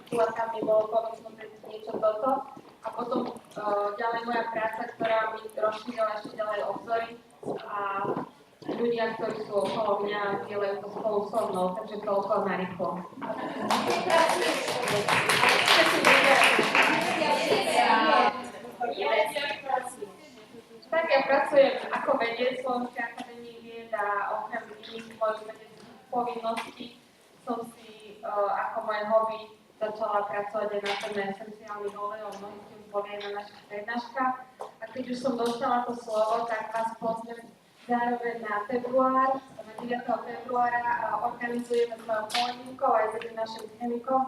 tu a tam mi bolo ponúknuté niečo toto. A potom ďalej moja práca, ktorá mi rozšírila ešte ďalej obzory a ľudia, ktorí sú okolo mňa, dielajú to spolu so mnou, takže toľko narýchlo. Tak ja pracujem ako vedec Slovenskej akadémie vied a okrem iných mojich vedeckých povinností som si ako moje hobby začala pracovať aj na téme esenciálnych olejov, mnohí ste už boli aj na našich prednáškach. A keď už som dostala to slovo, tak vás pozvem zároveň na február, na 9. februára organizujeme s mojou kolegynkou aj s jedným našim chemikom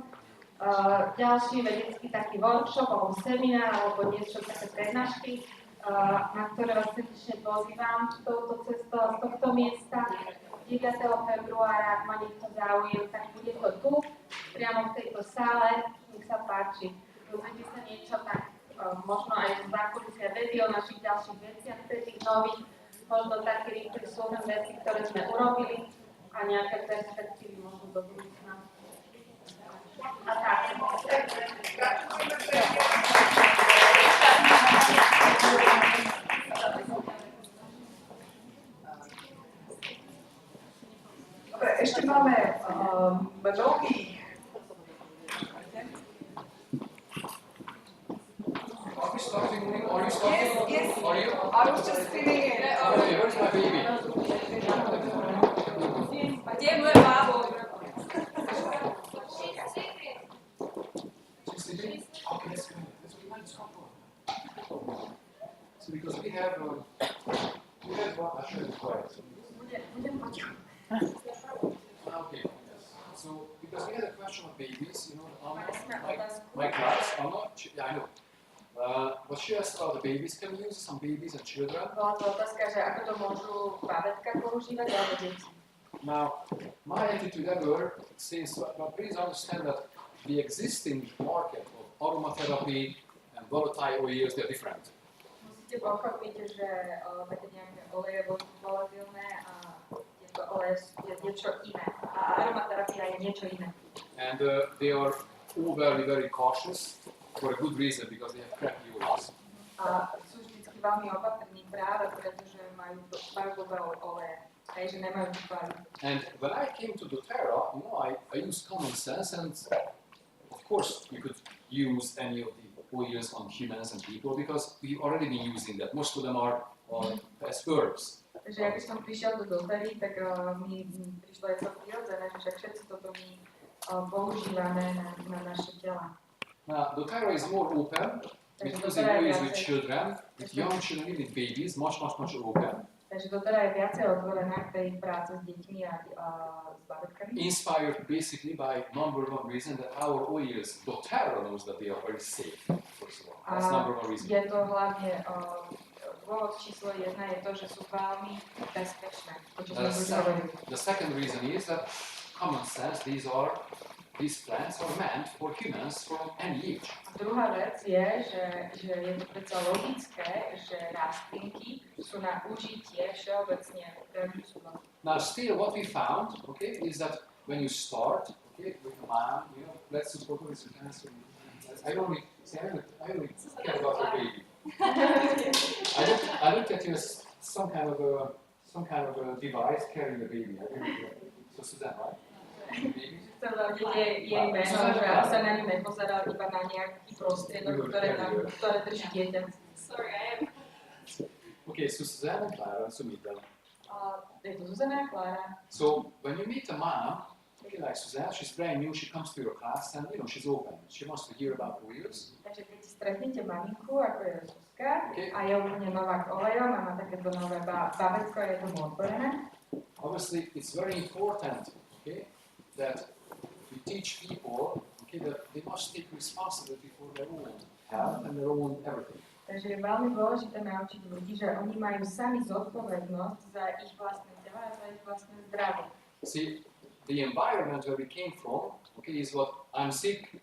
ďalší vedecký taký workshop alebo seminár alebo niečo také prednášky, na ktoré vás srdečne pozývam touto cestou z tohto miesta. 9. februára, ak ma niekto záujem, tak bude to tu, priamo v tejto sále. Nech sa páči. Dozviete sa niečo tak, možno aj z zákulisia vedy o našich ďalších veciach, tých nových, možno také rýchly súhrn veci, ktoré sme urobili a nejaké perspektívy možno do budúcna. A tak. Dobre, ešte máme mnohých. Are we starting? Are you starting? Yes, yes. Are you? I was just filling in. Okay, where's my baby? Kde je moje bábo? She's sleeping? Okay, that's good. That's what you want to talk about. So because we have one, I'll show you quiet. Okay, yes. So because we had a question of babies, you know, my class, yeah, I know. But she asked about the babies. Can we use some babies and children? Bola to otázka, že ako to môžu bábätka používať alebo deti. Now, my attitude ever since, but please understand that the existing market of aromatherapy and volatile oils, they're different. Musíte pochopiť, že nejaké oleje volatilné a tieto oleje je niečo iné. A aromaterapia je niečo iné. And they are all very, very cautious for a good reason, because they have crappy oils. A sú vždycky veľmi opatrní práve, pretože majú blbé oleje. Takže nemajú tú kvalitu. And when I came to doTERRA, you know, I used common sense, and of course you could use any of the oils on humans and people because we've already been using that. Most of them are as herbs. Takže ja keď som prišiel do doTERRY, tak mi prišlo aj to prirodzené, že však všetci toto my používame na naše tela. Now, doTERRA is more open with using oils with children, with young children, with babies, much open. Takže doTERRA je viacej otvorená k tej práce s deťmi a s bábätkami. Inspired basically by number one reason that our oils, doTERRA knows that they are very safe, first of all. That's number one reason. Je to hlavne, dôvod číslo 1 je to, že sú veľmi bezpečné. The second reason is that common sense, these plants are meant for humans from any age. Druhá vec je, že je to predsa logické, že rastlinky sú na užitie všeobecne veľmi súdom. Now still what we found, okay, is that when you start, okay, with a mom, you know, let's support this cancer. I only care about your baby. I looked at you as some kind of a device carrying the baby. So Suzanne, right? Chcem vedieť jej meno, že ak sa na ňu nepozeral iba na nejaký prostriedok, ktoré drží dieťa. Sorry, I am. Okay, so Suzanne and Clara, so meet them. Je to Zuzana a Klára. So when you meet a mom, okay, like Suzanne, she's brand new, she comes to your class and you know she's open. She wants to hear about oils. Takže keď stretnete maminku, ako je Zuzka, a je úplne nová k olejom a má takéto nové bábätko, je tomu otvorené. Obviously, it's very important, okay, that we teach people, okay, that they must take responsibility for their own health and their own everything. Takže je veľmi dôležité naučiť ľudí, že oni majú sami zodpovednosť za ich vlastné tela a za ich vlastné zdravie. See, the environment where we came from, okay, is what I'm sick,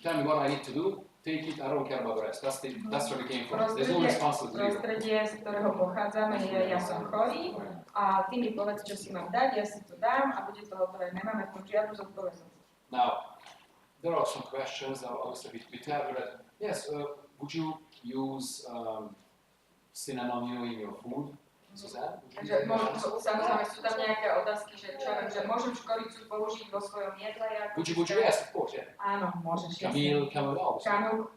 tell me what I need to do, take it, I don't care about the rest. That's where we came from. There's no responsibility. Prostredie, z ktorého pochádzame, je ja som chorý a ty mi povedz, čo si mám dať, ja si to dám a bude to hotové. Nemáme v tom žiadnu zodpovednosť. Now, there are some questions. Obviously, we tell her that yes, would you use cinnamon, in your food? Suzanne? Takže samozrejme sú tam nejaké otázky, že čo viem, že môžem škoricu použiť vo svojom jedle? Would you yes, of course, yeah. Áno, môžeš. Camille also.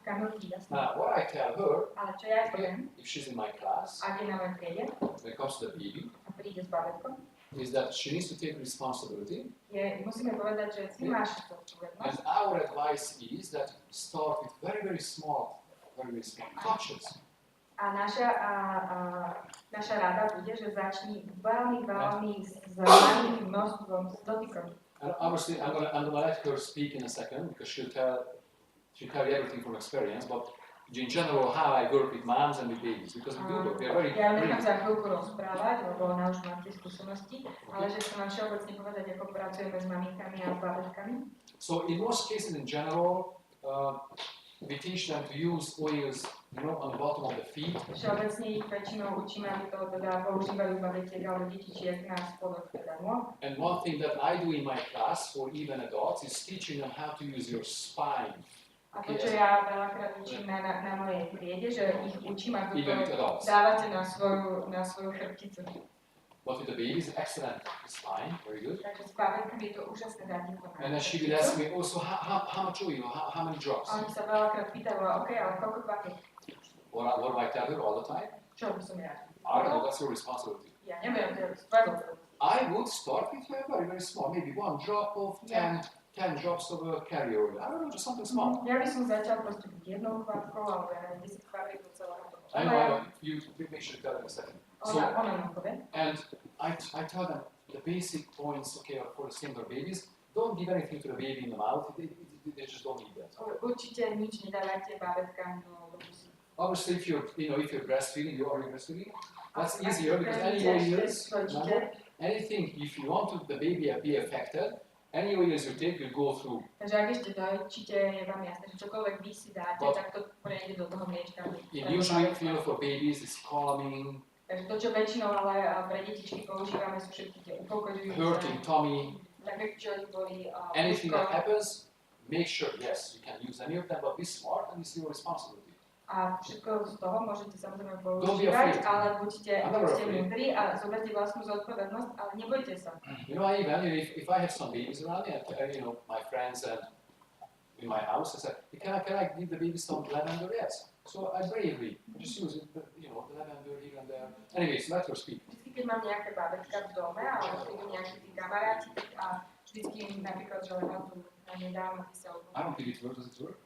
Kamilky, jasné. What I tell her, Ale čo ja poviem, if she's in my class, ak je na mojej triede when it comes to the baby, a príde s babetkom, is that she needs to take responsibility. musíme povedať, že ty máš And zodpovednosť. our advice is that start with very, very small touches. A naša rada bude, že začni veľmi s malým množstvom, s dotykom. And obviously, I'm gonna let her speak in a second because she'll tell you everything from experience. But in general, how I work with moms and with babies, because we do work. We are very. Ja nechám za chvíľku rozprávať, lebo ona už má tie skúsenosti, ale že chcem vám všeobecne povedať, ako pracujeme s maminkami a s babetkami. So in most cases, in general, we teach them to use oils, on the bottom of the feet. Všeobecne ich väčšinou učíme, aby to teda používali babetiek alebo detičiek na spodoch teda nôh. And one thing that I do in my class for even adults is teaching them how to use your spine. A to, čo ja veľakrát učím na mojej triede, že ich učím, ako Even with to adults. dávate na svoju chrbticu. But with the babies, excellent spine, very good. Takže s babetkami je to úžasné dať im to na And then she will ask me also how much oil, how many drops. A oni sa veľakrát pýtajú, OK, ale koľko babiek? What do I tell her all the time? Čo by som ja? I don't know, that's your responsibility. Ja neviem, to je tvoja zodpovednosť. I would start with very, very small, maybe 1 drop of 10 drops of carrier oil. I don't know, just something small. Ja by som začal proste jednou kvapkou, alebo ja neviem, 10 kvapiek do celého toho. I know, you make sure to tell them in a second. So, Ona nám povie. and I tell them the basic points, okay, for the single babies. Don't give anything to the baby in the mouth. They just don't need that. Určite nič nedávajte babetkám do pusy. Obviously, if you're breastfeeding, you are breastfeeding. That's easier because any oils, anything, if you want the baby to be affected, any oils you take will go through. Takže ak ešte dojčíte, je vám jasné, že čokoľvek vy si dáte, tak to prejde do toho mliečka. Usually, for babies, it's calming. Takže to, čo väčšinou ale pre detičky používame, sú všetky tie upokojujúce. Hurting tummy. Také, čo boli Anything that happens, make sure, yes, you can use any of them, but be smart and it's your responsibility. A všetko z toho môžete samozrejme Don't be používať, afraid. ale buďte afraid. múdri a zoberte vlastnú zodpovednosť, ale nebojte sa. If I have some babies around me, and my friends and in my house, I said, can I give the baby some lavender? Yes. So I bravely just use the lavender here and there. Anyways, let her speak. Vždycky, keď mám nejaké babetka v dome, alebo prídu nejakí tí kamaráti, a vždycky im napríklad, že levandu na nedávno kyselku. I don't think it works. Does it work?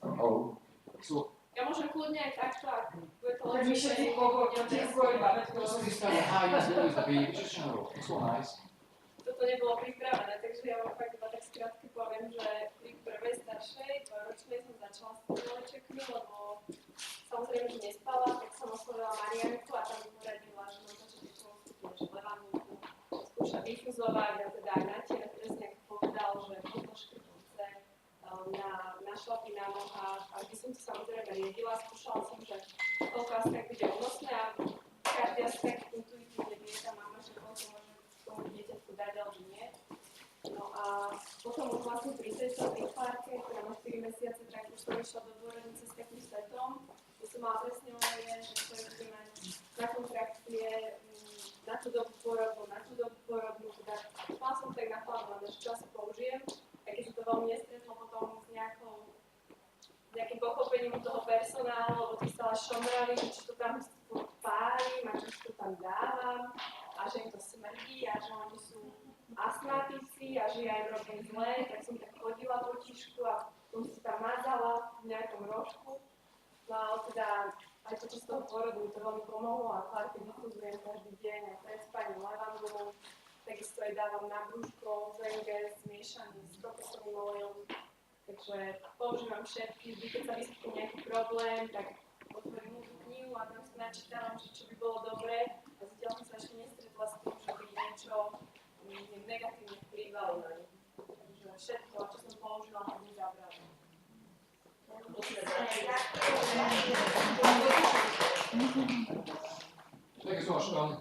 Oh. So. Ja môžem kľudne aj takto, ak bude to Takže všetci pohodne, svoju babetku. Please tell me how you use the baby. Just general. It's so nice. Toto nebolo pripravené, takže ja vám fakt iba tak skrátke poviem, že pri prvej staršej, 2-ročnej som začala s tými liečekmi, lebo samozrejme, že nespala, tak som oslovila Marianku a tam mi poradila, že na začiatečnom stupňu, že levandulku skúša difuzovať a teda aj natierať, presne ako povedal, že možno škrtúce na šlapy na nohách, a by som to samozrejme riedila, skúšala som, že koľko asi tak bude únosné a každý asi tak intuitívne vie tá mama, že koľko môže tomu dieťatku dať alebo nie. No a potom už vlastne pri tejto výchvárke, ktorá má 4 mesiace, tak už som išla do dôrodnice s takým setom, kde som mala presne uvedené, že to je mať na kontrakcie, na tú dobu pôrodnú, teda mala som tak naplánované, že čo asi použijem, aj keď sa to veľmi nestretlo potom s nejakým pochopením toho personálu, lebo tí stále šomrali, že či to tam párim a či to tam dávam a že im to smrdí a že oni sú astmatici a že ja im robím zle, tak som tak chodila po tíšku a som si tam mazala v nejakom rožku. No ale teda aj počas toho pôrodu mi to veľmi pomohlo a Klárke difuzujem každý deň aj pred spaním levandulu. Takisto aj dávam na brúško zenges zmiešaný s kokosovým olejom. Takže používam všetky, vždy keď sa vyskytne nejaký problém, tak otvorím tú knihu a tam si načítavam, že čo by bolo dobré a zatiaľ som sa ešte nestretla s tým, že by niečo negatívne vplývalo na ne. Takže všetko, čo som použila, to mi zabralo. Thank you so much.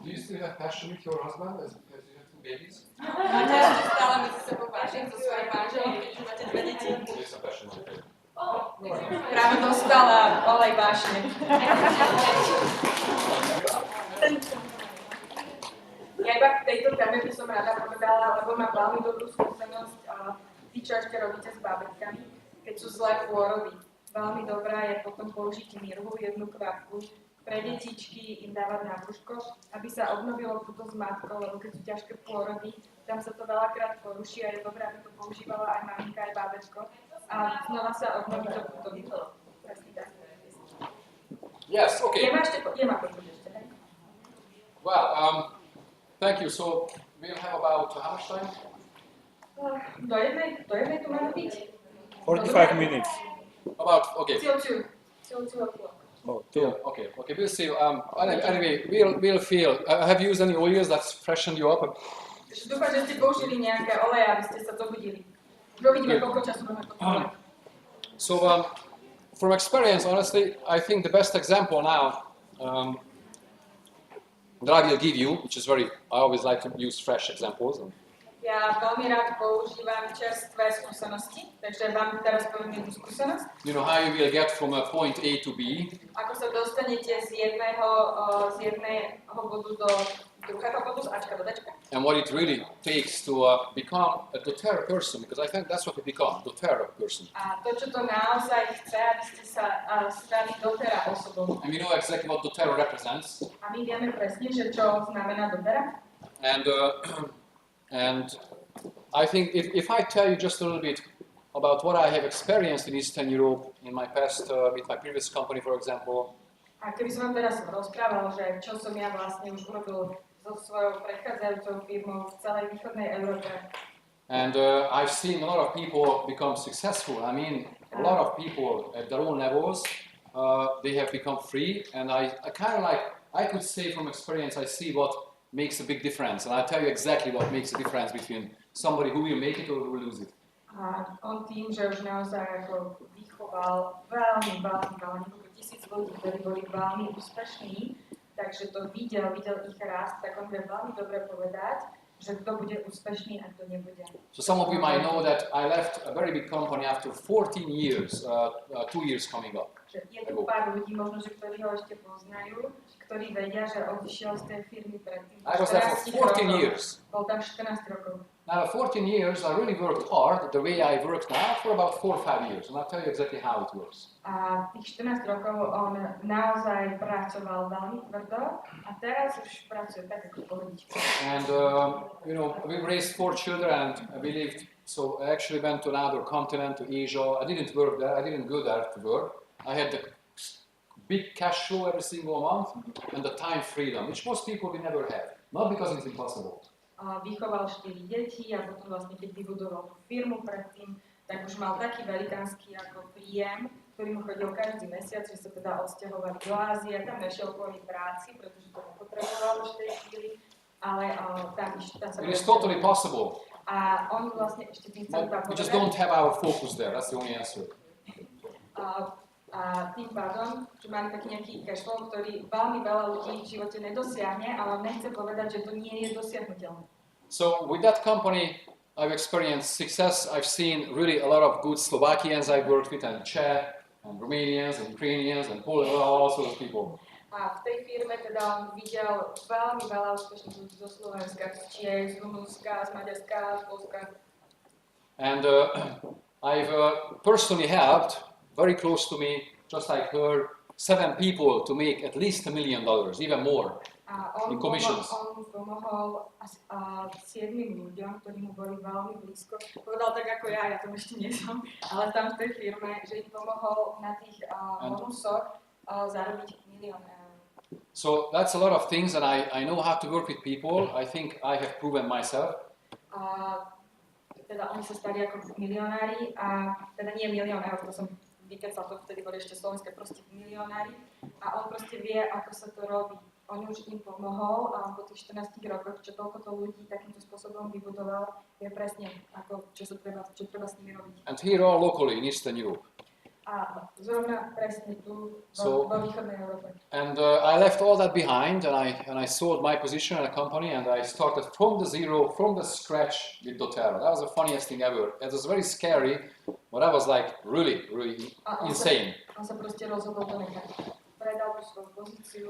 Do you still have passion with your husband as you have 2 babies? Máte ešte stále medzi sebou vážen so dostala olej vášne. Ja iba k tejto téme by som rada povedala, lebo mám veľmi dobrú skúsenosť, tí, čo ešte robíte s bábetkami, keď sú zlé pôrody. Veľmi dobrá je potom použiť mirhu, jednu kvapku, pre detičky im dávať na brúško, aby sa obnovilo túto s matkou, lebo keď sú ťažké pôrody, tam sa to veľakrát poruší a je dobré, aby to používala aj maminka, aj bábätko. A znova sa obnoví to putový. Yes, okay. Je ma počuť ešte, hej? Well, thank you. So we'll have about how much time? Do jednej tu máme byť? 45 minutes. About okay. Till 2 o'clock. Oh, Yeah, okay. We'll see. Anyway, we'll feel. Have you used any oils that's freshened you up? Takže dúfam, že ste použili nejaké oleje, aby ste sa zobudili. Uvidíme, koľko času máme potrebovať. So, from experience, honestly, I think the best example now that I will give you, which is I always like to use fresh examples. Ja veľmi rád používam čerstvé skúsenosti, takže vám teraz poviem jednu skúsenosť. You know how you will get from a point A to B. Ako sa dostanete z jedného bodu do druhého bodu, z Ačka do Dčka. And what it really takes to become a doTERRA person, because I think that's what we become, doTERRA person. A to, čo to naozaj chce, aby ste sa stali doTERRA osobou. And we know exactly what doTERRA represents. A my vieme presne, že čo znamená doTERRA. And I think if I tell you just a little bit about what I have experienced in Eastern Europe in my past, with my previous company, for example. A keby som vám teraz rozprával, že čo som ja vlastne už urobil so svojou predchádzajúcou firmou v celej východnej Európe. And I've seen a lot of people become successful. I mean, a lot of people at their own levels, they have become free. And I kind of like, I could say from experience, I see what makes a big difference. And I'll tell you exactly what makes a difference between somebody who will make it or who will lose it. A on tým, že už naozaj ako vychoval veľmi niekoľko tisíc ľudí, ktorí boli veľmi úspešní, takže to videl ich rast, tak on vie veľmi dobre povedať, že kto bude úspešný a kto nebude. So some of you might know that I left a very big company after 14 years, 2 years coming up. Že je tu pár ľudí, možno, že ktorí ho ešte poznajú, ktorí vedia, že odišiel z tej firmy predtým. I was there for 14 years. Bol tam 14 rokov. Now, 14 years, I really worked hard, the way I work now, for about 4 or 5 years. And I'll tell you exactly how it works. A tých 14 rokov on naozaj pracoval veľmi tvrdo a teraz už pracuje tak, ako pohodička. And, you know, we raised 4 children and we lived, so I actually went to another continent, to Asia. I didn't work there, I didn't go there to work. I had the big cash flow every single month and the time freedom, which most people will never have. Not because it's impossible. Vychoval 4 deti a potom vlastne, keď vybudoval tú firmu predtým, tak už mal taký velikánsky ako príjem, ktorý mu chodil každý mesiac, že sa teda odsťahovali do Ázie, tam nešiel kvôli práci, pretože to nepotreboval už v tej chvíli, ale tam sa... It is totally possible. A on vlastne ešte tým chcel povedať... We just don't have our focus there, that's the only answer. A tým pádom, že mali taký nejaký cashflow, ktorý veľmi veľa ľudí v živote nedosiahne, ale nechce povedať, že to nie je dosiahnuteľné. So with that company, I've experienced success. I've seen really a lot of good Slovakians I've worked with, and Czech, and Romanians, and Ukrainians, and Polish, all sorts of people. A v tej firme teda on videl veľmi veľa úspešných ľudí zo Slovenska, z Čiech, z Rumunska, z Maďarska, z Polska. And I've personally helped, very close to me, just like her, 7 people to make at least $1 million, even more, in commissions. On pomohol 7 ľuďom, ktorí mu boli veľmi blízko. Povedal tak ako ja to ešte nie som, ale tam v tej firme, že im pomohol na tých bonusoch zarobiť $1 milión eur. So that's a lot of things, and I know how to work with people. I think I have proven myself. Teda oni sa stali ako milionári a teda nie $1 milión eur, to som vykecal, to vtedy boli ešte slovenské proste milionári a on proste vie, ako sa to robí. On už im pomohol a po tých 14 rokoch, čo toľkoto ľudí takýmto spôsobom vybudoval, vie presne, ako, čo treba s nimi robiť. And here all locally in Eastern Europe. A zrovna presne tu So- vo východnej Európe. And I left all that behind, and I sold my position in a company, and I started from the zero, from the scratch with doTERRA. That was the funniest thing ever. It was very scary, but I was like really insane. On sa proste rozhodol to nechať. Predal tú svoju pozíciu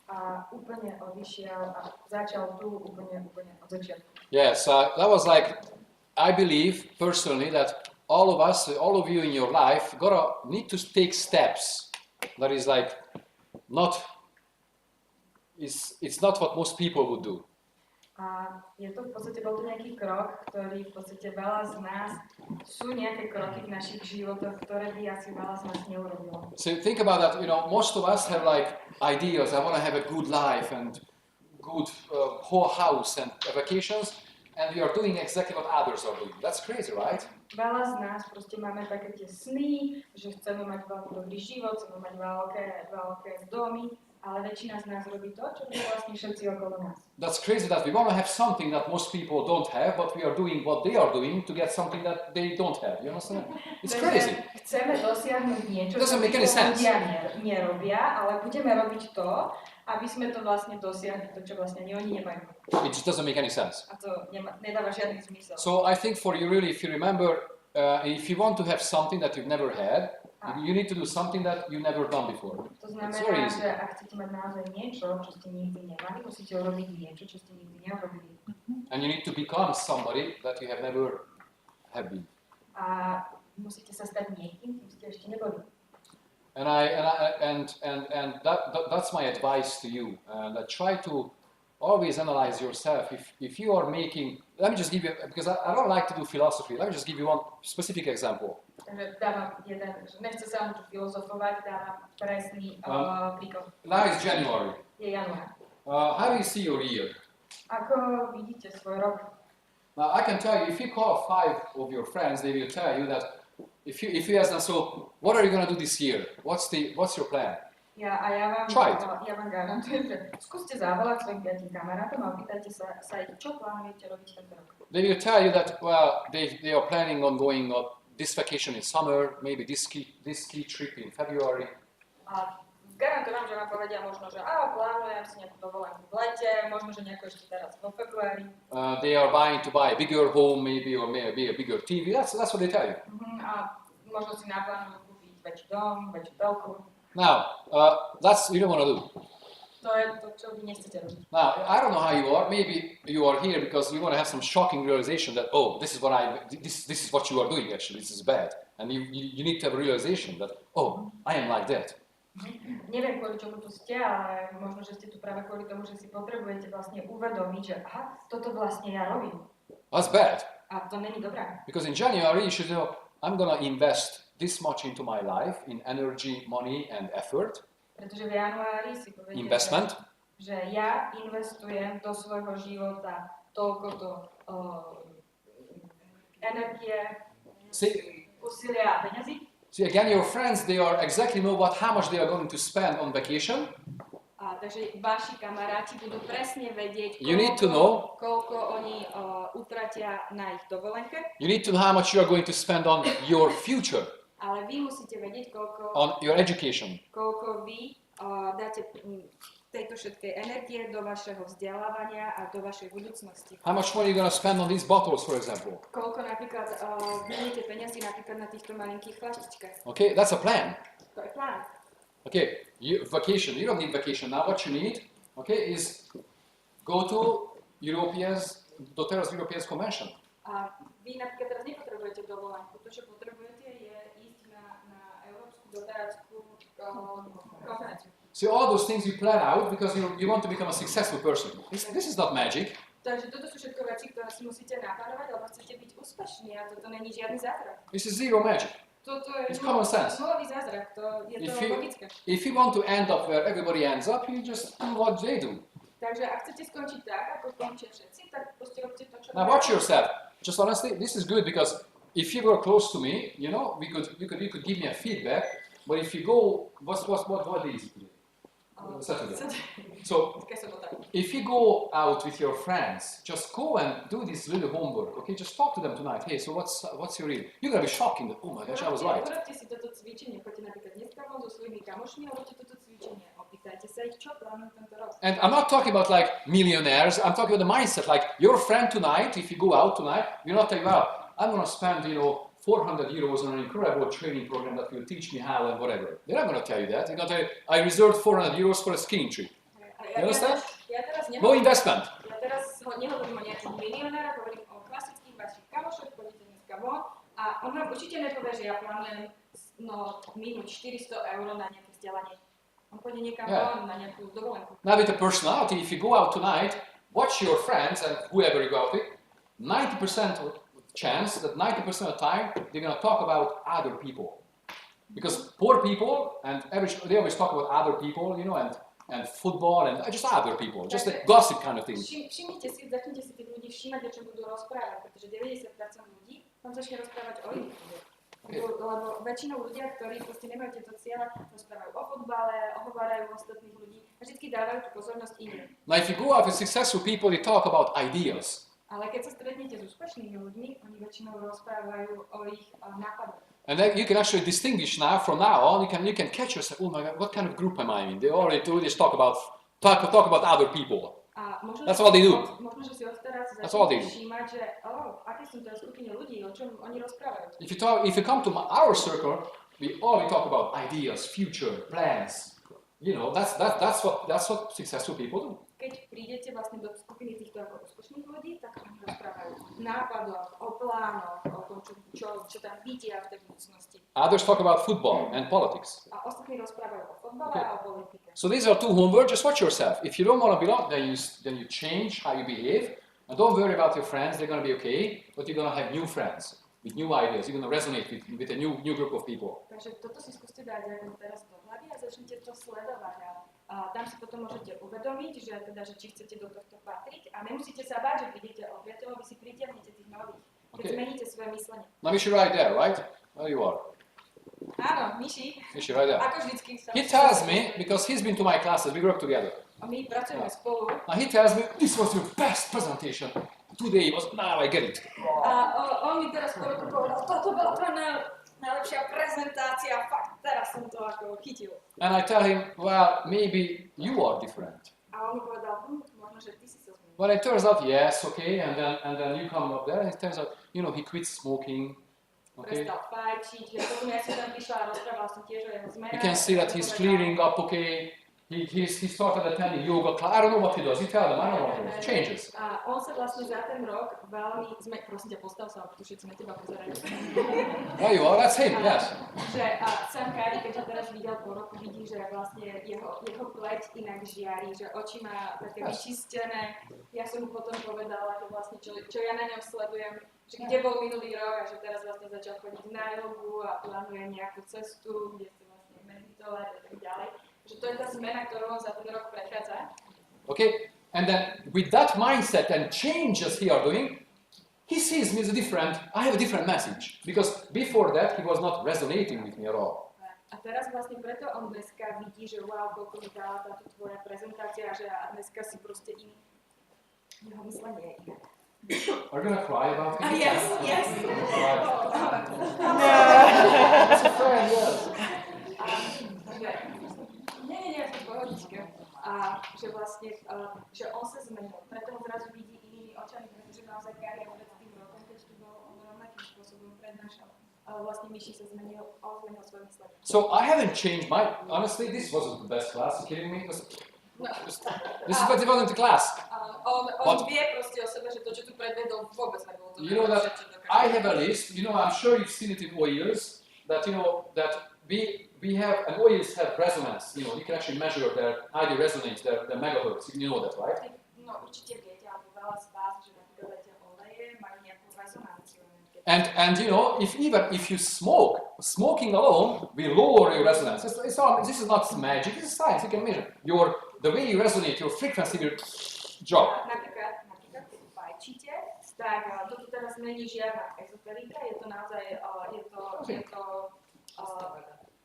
a úplne odišiel a začal tu úplne od začiatku. Yes, that was like, I believe personally that all of us, all of you in your life, need to take steps. That is like, it's not what most people would do. A je to v podstate, bol to nejaký krok, ktorý v podstate veľa z nás, sú nejaké kroky v našich životoch, ktoré by asi veľa z nás neurobilo. So think about that, most of us have like ideas, I want to have a good life and good whole house and vacations, and we are doing exactly what others are doing. That's crazy, right? Veľa z nás proste máme také tie sny, že chceme mať veľmi dobrý život, chceme mať veľké domy, ale väčšina z nás robí to, čo robí vlastne všetci okolo nás. That's crazy that we want to have something that most people don't have, but we are doing what they are doing to get something that they don't have. You understand? It's crazy. Chceme dosiahnuť niečo, It doesn't čo make any sense. ľudia nerobia, ale budeme robiť to, aby sme to vlastne dosiahli, to, čo vlastne oni nemajú. It just doesn't make any sense. A to nedáva žiadny zmysel. So I think for you really, if you remember, if you want to have something that you've never had, you need to do something that you've never done before. To It's very znamená, easy. že ak chcete mať naozaj niečo, čo ste nikdy nemali, musíte urobiť niečo, čo ste nikdy neurobili. And you need to become somebody that you have never have been. A musíte sa stať niekým, kým ste ešte neboli. And that's my advice to you. And try to always analyze yourself. If you are making, let me just give you, because I don't like to do philosophy. Let me just give you one specific example. Takže dávam jeden, že nechce sa mu tu filozofovať, dávam presný príklad. Now is January. Je január. How do you see your year? Ako vidíte svoj rok? Now I can tell you, if you call 5 of your friends, they will tell you that if you ask them, so what are you going to do this year? What's your plan? Ja vám garantujem, že skúste zavolať svojim 5 kamarátom a opýtajte sa ich, čo plánujete robiť tento rok. They will tell you that, well, they are planning on going on this vacation in summer, maybe this ski trip in February. A garantujem, že vám povedia možno, že plánujem si nejakú dovolenku v lete, možno, že nejako ešte teraz vo februári. They are buying to buy a bigger home, maybe, or maybe a bigger TV. That's what they tell you. A možno si naplánujú kúpiť väčší dom, väčšiu telku. Now, that's you don't want to do. To je to, čo vy nechcete robiť. Now, I don't know how you are. Maybe you are here because you want to have some shocking realization that, oh, this is what you are doing actually. This is bad, and you need to have a realization that, oh, I am like that. Neviem, kvôli čomu tu ste, ale možno, že ste tu práve kvôli tomu, že si potrebujete vlastne uvedomiť, že toto vlastne ja robím. That's bad. A to není dobré. Because in January you should know, I'm gonna invest this much into my life in energy, money, and effort. Pretože v januári si poviete, Investment. že ja investujem do svojho života toľko energie, úsilia a peňazí. See, again, your friends, they are exactly know how much they are going to spend on vacation. Takže vaši kamaráti budú presne vedieť, You need to know. koľko oni utratia na ich dovolenke. You need to know how much you are going to spend on your future, Ale vy musíte vedieť, on your education. koľko vy dáte tejto všetkej energie do vašeho vzdelávania a do vašej budúcnosti. How much money are you going to spend on these bottles, for example? Koľko napríklad vynete peniazy napríklad na týchto malinkých flaštičkách. Okay, that's a plan. To je plán. Okay, vacation. You don't need vacation now. What you need, okay, is go to doTERRA's European Convention. A vy napríklad teraz nepotrebujete dovolenku. To, čo potrebujete, je ísť na Európsku doteráckú konferenciu. See, all those things you plan out because you want to become a successful person. This is not magic. Takže toto sú všetko veci, ktoré si musíte naplánovať, lebo chcete byť úspešní a toto není žiadny zázrak. This is zero magic. Toto je It's common sense. nulový zázrak, je to logické. If you want to end up where everybody ends up, you just do what they do. Takže ak chcete skončiť tak, ako skončia všetci, tak proste robte to, čo Now watch yourself. Just honestly, this is good because if you were close to me, you know, you could give me a feedback. But if you go, what is it today? Saturday. Saturday. So Taká sobota. if you go out with your friends, just go and do this little homework, okay? Just talk to them tonight. Hey, so what's your real? You're gonna be shocking that, oh my gosh, I was right. Urobte si toto cvičenie, poďte napríklad dneska von so svojimi kamošmi a urobte toto cvičenie. Opýtajte sa ich, čo plánujú tento rok. And I'm not talking about like millionaires, I'm talking about the mindset. Like your friend tonight, if you go out tonight, you're not saying, well, I'm gonna spend, 400 euros on an incredible training program that will teach me how and whatever. They're not gonna tell you that. They're gonna tell you, I reserved 400 euros for a skiing trip. You understand? No investment. Ja teraz nehovorím o nejakých milionároch, hovorím o klasických vašich kamošoch, pôjdete dneska von a on vám určite nepovie, že ja plánujem minúť 400 eur na nejaké vzdelanie. On pôjde niekam von na nejakú dovolenku. Now with the personality, if you go out tonight, watch your friends and whoever you go out with, 90% of chance that 90% of the time they're gonna talk about other people. Because poor people and they always talk about other people, and football and just other people, just the gossip kind of thing. Všimnite si, začnite si tých ľudí všímať, o čom budú rozprávať, pretože 90% ľudí vám začne rozprávať o iných ľuďoch. Lebo väčšinou ľudia, ktorí proste nemajú tieto ciele, rozprávajú o futbale, ohovárajú ostatných ľudí a vždy dávajú tú pozornosť iným. Now if you go out with successful people, they talk about ideas. Ale keď sa stretnete s úspešnými ľuďmi, oni väčšinou rozprávajú o ich nápadoch. And then you can actually distinguish now, from now on, you can catch yourself, oh my God, what kind of group am I in? They already do this, talk about other people. That's all they do. Možno, že si odteraz That's all they do. všímať, že aké sú to skupiny ľudí, o čom oni rozprávajú. If you come to our circle, we talk about ideas, future, plans. That's what successful people do. Keď prídete vlastne do skupiny týchto úspešných ľudí, tak oni rozprávajú o nápadoch, o plánoch, o tom, čo tam vidia v tej budúcnosti. Others talk about football and politics. A ostatní rozprávajú o futbale a o politike. So these are two homework. Just watch yourself. If you don't want to belong, then you change how you behave. And don't worry about your friends. They're going to be okay. But you're going to have new friends with new ideas. You're going to resonate with a new group of people. Takže toto si skúste dať teraz do hlavy a začnite to sledovať. A tam si potom môžete uvedomiť, že či chcete do tohto patriť a nemusíte sa báť, že prídete o priateľov, vy si pritiahnete tých nových, keď zmeníte svoje myslenie. Now Mishi right there, right? There you are. Áno, Mishi. Mishi right there. Ako vždycky. He tells me, because he's been to my classes, we work together. A my pracujeme spolu. Now he tells me, this was your best presentation. Today now I get it. A on mi teraz povedal, toto bola tvoja najlepšia prezentácia, fakt, teraz som to ako chytil. And I tell him, well, maybe you are different. A on mi povedal, možno, že ty si sa zmenil. But it turns out, yes, okay, and then you come up there, and it turns out, he quit smoking, okay. Prestal fajčiť, že potom ja som tam prišla a rozprával som tiež o jeho zmenách. You can see that he's clearing up, okay. He started attending yoga class. I don't know what he does. You tell them, I don't know what he does. Changes. A on sa vlastne za ten rok veľmi prosím ťa, postav sa, tu všetci na teba pozerajú. There you are, that's him, yes. Že Sam Kari, keď ho teraz videl po roku, vidí, že vlastne jeho pleť inak žiari, že oči má také vyčistené. Ja som mu potom povedala, že vlastne čo ja na ňom sledujem, že kde bol minulý rok a že teraz vlastne začal chodiť na jogu a plánuje nejakú cestu, kde sa vlastne meditovať a tak ďalej. Že to je tá zmena, ktorú on za ten rok prechádza. Okay, and then with that mindset and changes he are doing, he sees me as I have a different message. Because before that, he was not resonating with me at all. A teraz vlastne preto on dneska vidí, že wow, koľko mi dala táto tvoja prezentácia, že a dneska si proste iný. Jeho myslenie je iné. Are you gonna cry about it? Yes. It's a friend, yes. Nie, som pohodička. A že vlastne, že on sa zmenil. Preto ho zrazu vidí inými očami, pretože naozaj Kari pred tým rokom, keď tu bol, on rovnakým spôsobom prednášal. Ale vlastne Miši sa zmenil svoje myslenie. So I haven't changed honestly, this wasn't the best class. Are you kidding me? This wasn't the class. On vie proste o sebe, že to, čo tu predvedol, vôbec nebolo to. You know that I have a list, I'm sure you've seen it in OERs, that that we have, and OERs have resonance, you can actually measure their ID resonance, their megahertz, you know that, right? No, určite viete, alebo veľa z vás, že napríklad tie oleje majú nejakú rezonanciu. And if you smoking alone will lower your resonance. This is not magic, this is science, you can measure. The way you resonate, your frequency will drop. Napríklad, keď fajčíte, tak toto teraz není žiadna ezoterika, je to naozaj,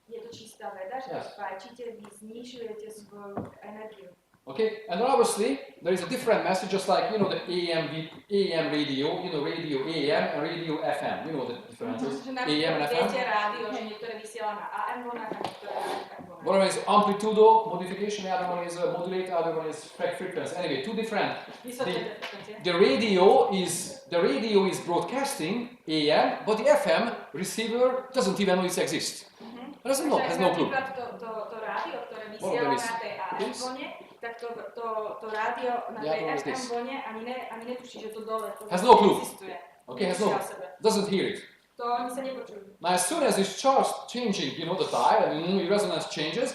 je to čistá veda, že Yes. fajčíte, vy znižujete svoju energiu. Okay, and obviously there is a different message, just like the AM radio, radio AM and radio FM. You know the differences. Že AM and napríklad FM. viete rádio, že niektoré vysiela na AM vlnách a niektoré na FM vlnách. One is amplitudo modification, the other one is modulator, the other one is frequency. Anyway, two different. The radio is broadcasting AM, but the FM receiver doesn't even know it exists. Doesn't know, has no clue. To rádio, ktoré vysiela na tej AM vlne, tak to rádio na tej FM vlne ani netuší, že to dole has no clue. Existuje. Okay, has no, doesn't hear it. To oni sa nepočujú. Now, as soon as it starts changing, the dial, and your resonance changes,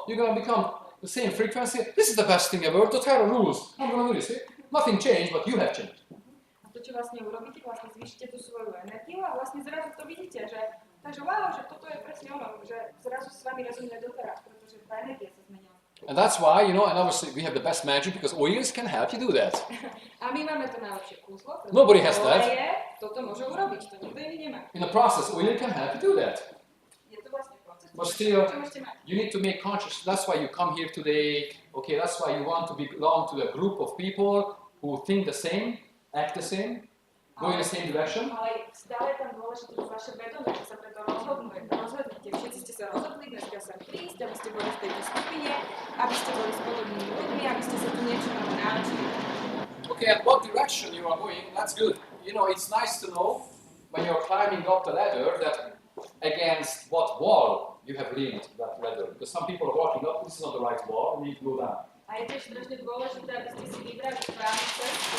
you're gonna become the same frequency. This is the best thing ever. The Terra rules. I'm gonna do this. Nothing changed, but you have changed. A to, čo vlastne urobíte, vlastne zvýšite tú svoju energiu a vlastne zrazu to vidíte, že takže wow, že toto je presne ono, že zrazu s vami rezonuje doteraz, pretože tá energia sa zmenila. And that's why, and obviously we have the best magic because oils can help you do that. A my máme to najlepšie kúslo, pretože Nobody has that. Toto môže urobiť, to nikto iný nemá. In the process, oil can help you do that. Je to vlastne proces. But still, you need to make conscious. That's why you come here today. Okay, that's why you want to belong to a group of people who think the same, act the same, go in the same direction. Ale stále je tam dôležité vaše vedomie, že sa preto rozhodnete. Všetci ste sa rozhodli dneska sem prísť, aby ste boli v tejto skupine, aby ste boli s podobnými ľuďmi, aby ste sa tu niečo naučili. Okay, and what direction you are going, that's good. It's nice to know when you're climbing up the ladder that against what wall you have leaned that ladder. Because some people are walking up, this is not the right wall, we need to go down. A je tiež strašne dôležité, aby ste si vybrali správnu cestu,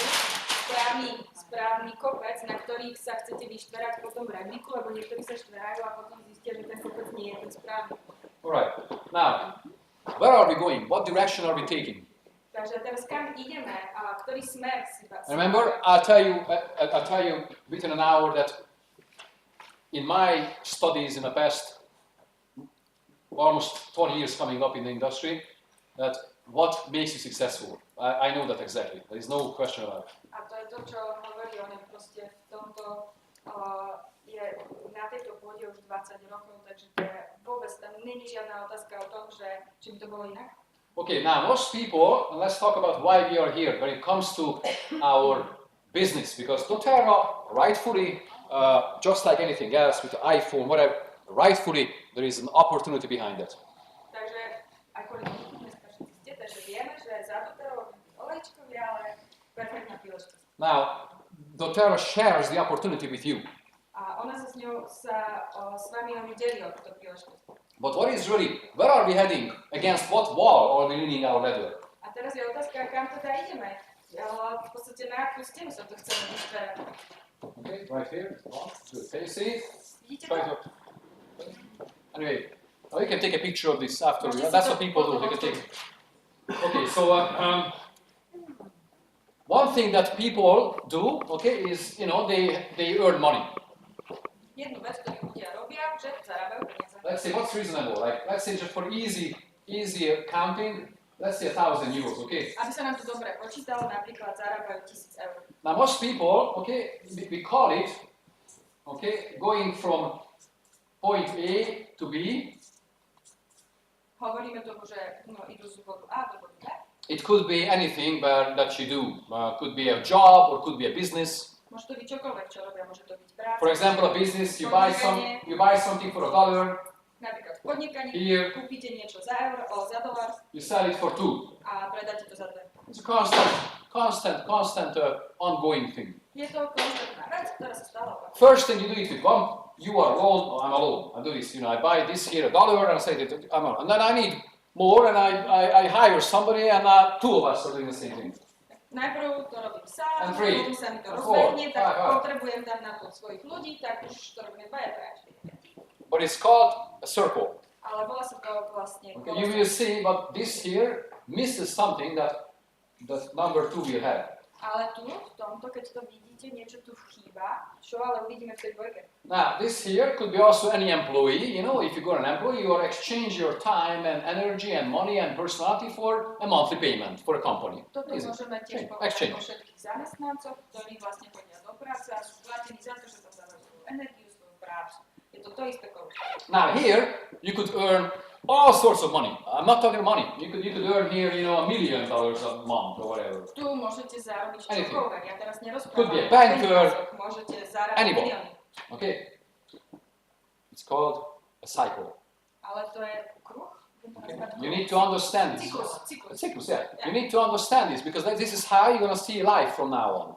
správny kopec, na ktorých sa chcete vyštverať po tom rebríku, lebo niektorí sa štverajú a potom zistia, že ten kopec nie je ten správny. Alright, now, where are we going? What direction are we taking? Takže teraz kam ideme a ktorý smer si Remember, I'll tell you within an hour that in my studies in the past almost 20 years coming up in the industry, that what makes you successful. I know that exactly. There is no question about it. A to je to, čo hovorí on proste v tomto je na tejto pôde už 20 rokov, takže to je vôbec tam není žiadna otázka o tom, že či by to bolo inak. Okay, now most people, let's talk about why we are here when it comes to our business, because doTERRA, rightfully, just like anything else with the iPhone, whatever, rightfully there is an opportunity behind that. Takže ako dneska všetci ste, takže vieme, že za doTERRA olejčkovia, ale perfektná príležitosť. Now, doTERRA shares the opportunity with you. A ona sa s vami delí o túto príležitosť. But what is really, where are we heading? Against what wall are we leaning our ladder? A teraz je otázka, kam teda ideme. V podstate na akú stenu sa to chceme vyšperať. Okay, right here. Good. Can you see? Vidíte Try to? to. Anyway, we can take a picture of this after. That's what people do. They can take. Okay, so one thing that people do, okay, is they earn money. Jednu vec, ktorú ľudia robia, že zarábajú peniaze. Let's say what's reasonable. Like let's say just for easy counting, let's say 1,000 euros, okay? Aby sa nám to dobre počítalo, napríklad zarábajú 1,000 eur. Now most people, okay, we call it, okay, going from point A to B. Hovoríme tomu, že idú z bodu A do bodu B. It could be anything that you do. Could be a job or could be a business. Môže to byť čokoľvek, čo robia, môže to byť práca. For example, a business, you buy something for $1. Napríklad v podnikaní, Here. kúpite niečo za $1, You sell it for $2. a predáte to za 2. It's a constant ongoing thing. Je to konštantná vec, ktorá sa stále opakuje. First thing you do it with one, you are alone, I'm alone. I do this, I buy this here $1 and I say that I'm alone. And then I need more and I hire somebody and two of us are doing the same thing. Najprv to robím sám, And three. potom sa mi to And rozbehne, four. tak Five. potrebujem tam na to svojich ľudí, tak už to robíme 2, 3, 4, 5. But it's called a circle. Ale volá sa to vlastne Okay, you will see, but this here misses something that number 2 will have. Ale tu, v tomto, keď to vidíte, niečo tu chýba, čo ale uvidíme v tej dvojke. Now, this here could be also any employee. If you got an employee, you exchange your time and energy and money and personality for a monthly payment for a company. Toto Easy. môžeme tiež povedať Exchange. o všetkých zamestnancov, ktorí vlastne chodia do práce a sú platení za to, že tam dávajú svoju energiu, svoju prácu. Je to to isté koľko. Now here, you could earn all sorts of money. I'm not talking money. You could earn here, you know, $1 million a month or whatever. Tu môžete zarobiť Anything. čokoľvek. Ja teraz nerozprávam. Could be a o banker. peniazoch. Môžete zarábať Anybody. milióny. Okay? It's called a cycle. Ale to je kruh. Okay? You need to understand this. Cyclus, yeah. You need to understand this because this is how you're going to see life from now on.